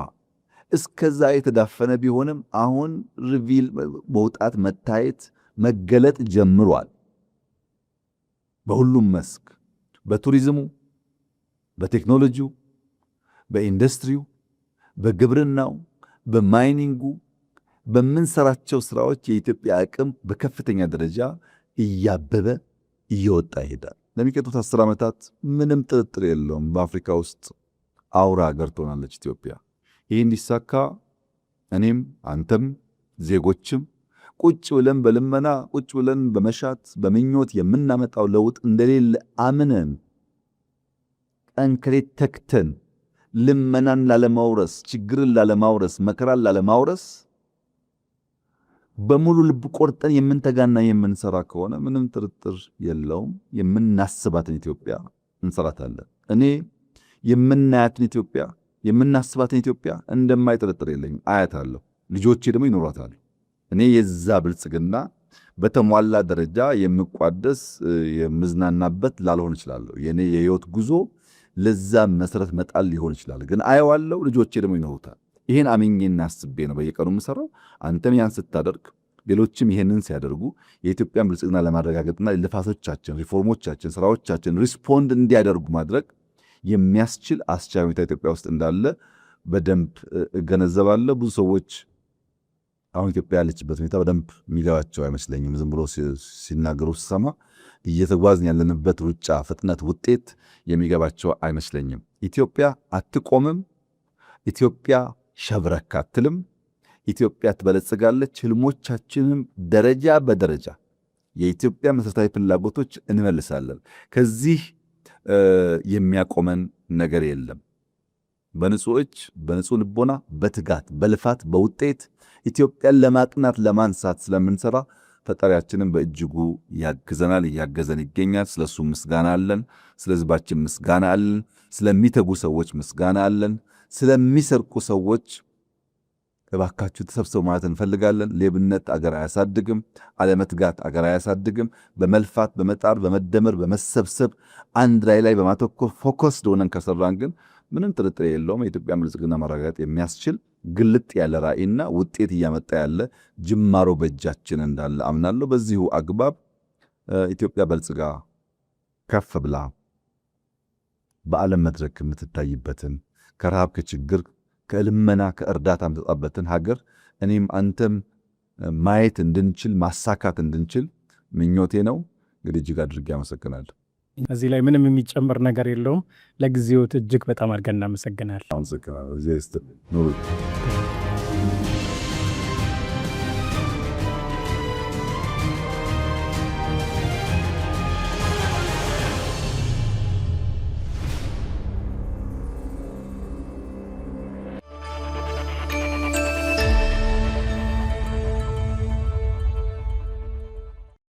እስከዛ የተዳፈነ ቢሆንም አሁን ሪቪል መውጣት፣ መታየት፣ መገለጥ ጀምሯል። በሁሉም መስክ፣ በቱሪዝሙ፣ በቴክኖሎጂው፣ በኢንዱስትሪው፣ በግብርናው፣ በማይኒንጉ፣ በምንሰራቸው ስራዎች የኢትዮጵያ አቅም በከፍተኛ ደረጃ እያበበ እየወጣ ይሄዳል። ለሚቀጥሉት 10 ዓመታት ምንም ጥርጥር የለውም በአፍሪካ ውስጥ አውራ ሀገር ትሆናለች ኢትዮጵያ። ይህ እንዲሳካ እኔም አንተም ዜጎችም ቁጭ ብለን በልመና ቁጭ ብለን በመሻት በምኞት የምናመጣው ለውጥ እንደሌለ አምነን ጠንክረን ተክተን ልመናን ላለማውረስ፣ ችግርን ላለማውረስ፣ መከራን ላለማውረስ በሙሉ ልብ ቆርጠን የምንተጋና የምንሰራ ከሆነ ምንም ጥርጥር የለውም የምናስባትን ኢትዮጵያ እንሰራታለን። እኔ የምናያትን ኢትዮጵያ የምናስባትን ኢትዮጵያ እንደማይጠረጥር የለኝም፣ አያታለሁ። ልጆቼ ደግሞ ይኖራታል። እኔ የዛ ብልጽግና በተሟላ ደረጃ የምቋደስ የምዝናናበት ላልሆን እችላለሁ። የኔ የህይወት ጉዞ ለዛ መሰረት መጣል ሊሆን ይችላል። ግን አየዋለሁ፣ ልጆቼ ደግሞ ይኖሩታል። ይሄን አምኜና አስቤ ነው በየቀኑ የምሰራው። አንተም ያን ስታደርግ፣ ሌሎችም ይሄንን ሲያደርጉ የኢትዮጵያን ብልጽግና ለማረጋገጥና ልፋቶቻችን፣ ሪፎርሞቻችን፣ ስራዎቻችን ሪስፖንድ እንዲያደርጉ ማድረግ የሚያስችል አስቻይ ሁኔታ ኢትዮጵያ ውስጥ እንዳለ በደንብ እገነዘባለሁ። ብዙ ሰዎች አሁን ኢትዮጵያ ያለችበት ሁኔታ በደንብ የሚገባቸው አይመስለኝም። ዝም ብሎ ሲናገሩ ስሰማ እየተጓዝን ያለንበት ሩጫ ፍጥነት ውጤት የሚገባቸው አይመስለኝም። ኢትዮጵያ አትቆምም። ኢትዮጵያ ሸብረክ አትልም። ኢትዮጵያ ትበለጽጋለች። ህልሞቻችንም ደረጃ በደረጃ የኢትዮጵያ መሰረታዊ ፍላጎቶች እንመልሳለን። ከዚህ የሚያቆመን ነገር የለም። በንጹህ እጅ፣ በንጹህ ልቦና፣ በትጋት፣ በልፋት፣ በውጤት ኢትዮጵያን ለማቅናት ለማንሳት ስለምንሰራ ፈጣሪያችንን በእጅጉ ያግዘናል፣ እያገዘን ይገኛል። ስለሱ ምስጋና አለን። ስለ ህዝባችን ምስጋና አለን። ስለሚተጉ ሰዎች ምስጋና አለን። ስለሚሰርቁ ሰዎች እባካችሁ ተሰብሰቡ ማለት እንፈልጋለን። ሌብነት አገር አያሳድግም። አለመትጋት አገር አያሳድግም። በመልፋት በመጣር በመደመር በመሰብሰብ አንድ ላይ በማተኮር ፎከስ ሆነን ከሰራን ግን ምንም ጥርጥር የለውም የኢትዮጵያ ብልጽግና ማረጋገጥ የሚያስችል ግልጥ ያለ ራዕይና ውጤት እያመጣ ያለ ጅማሮ በእጃችን እንዳለ አምናለሁ። በዚሁ አግባብ ኢትዮጵያ በልጽጋ ከፍ ብላ በዓለም መድረክ የምትታይበትን ከረሃብ ከችግር ከልመና ከእርዳታ የምትወጣበትን ሀገር እኔም አንተም ማየት እንድንችል ማሳካት እንድንችል ምኞቴ ነው። እንግዲህ እጅግ አድርጌ አመሰግናለሁ። እዚህ ላይ ምንም የሚጨምር ነገር የለውም። ለጊዜው እጅግ በጣም አድርገን እናመሰግናለን። አመሰግናለሁ።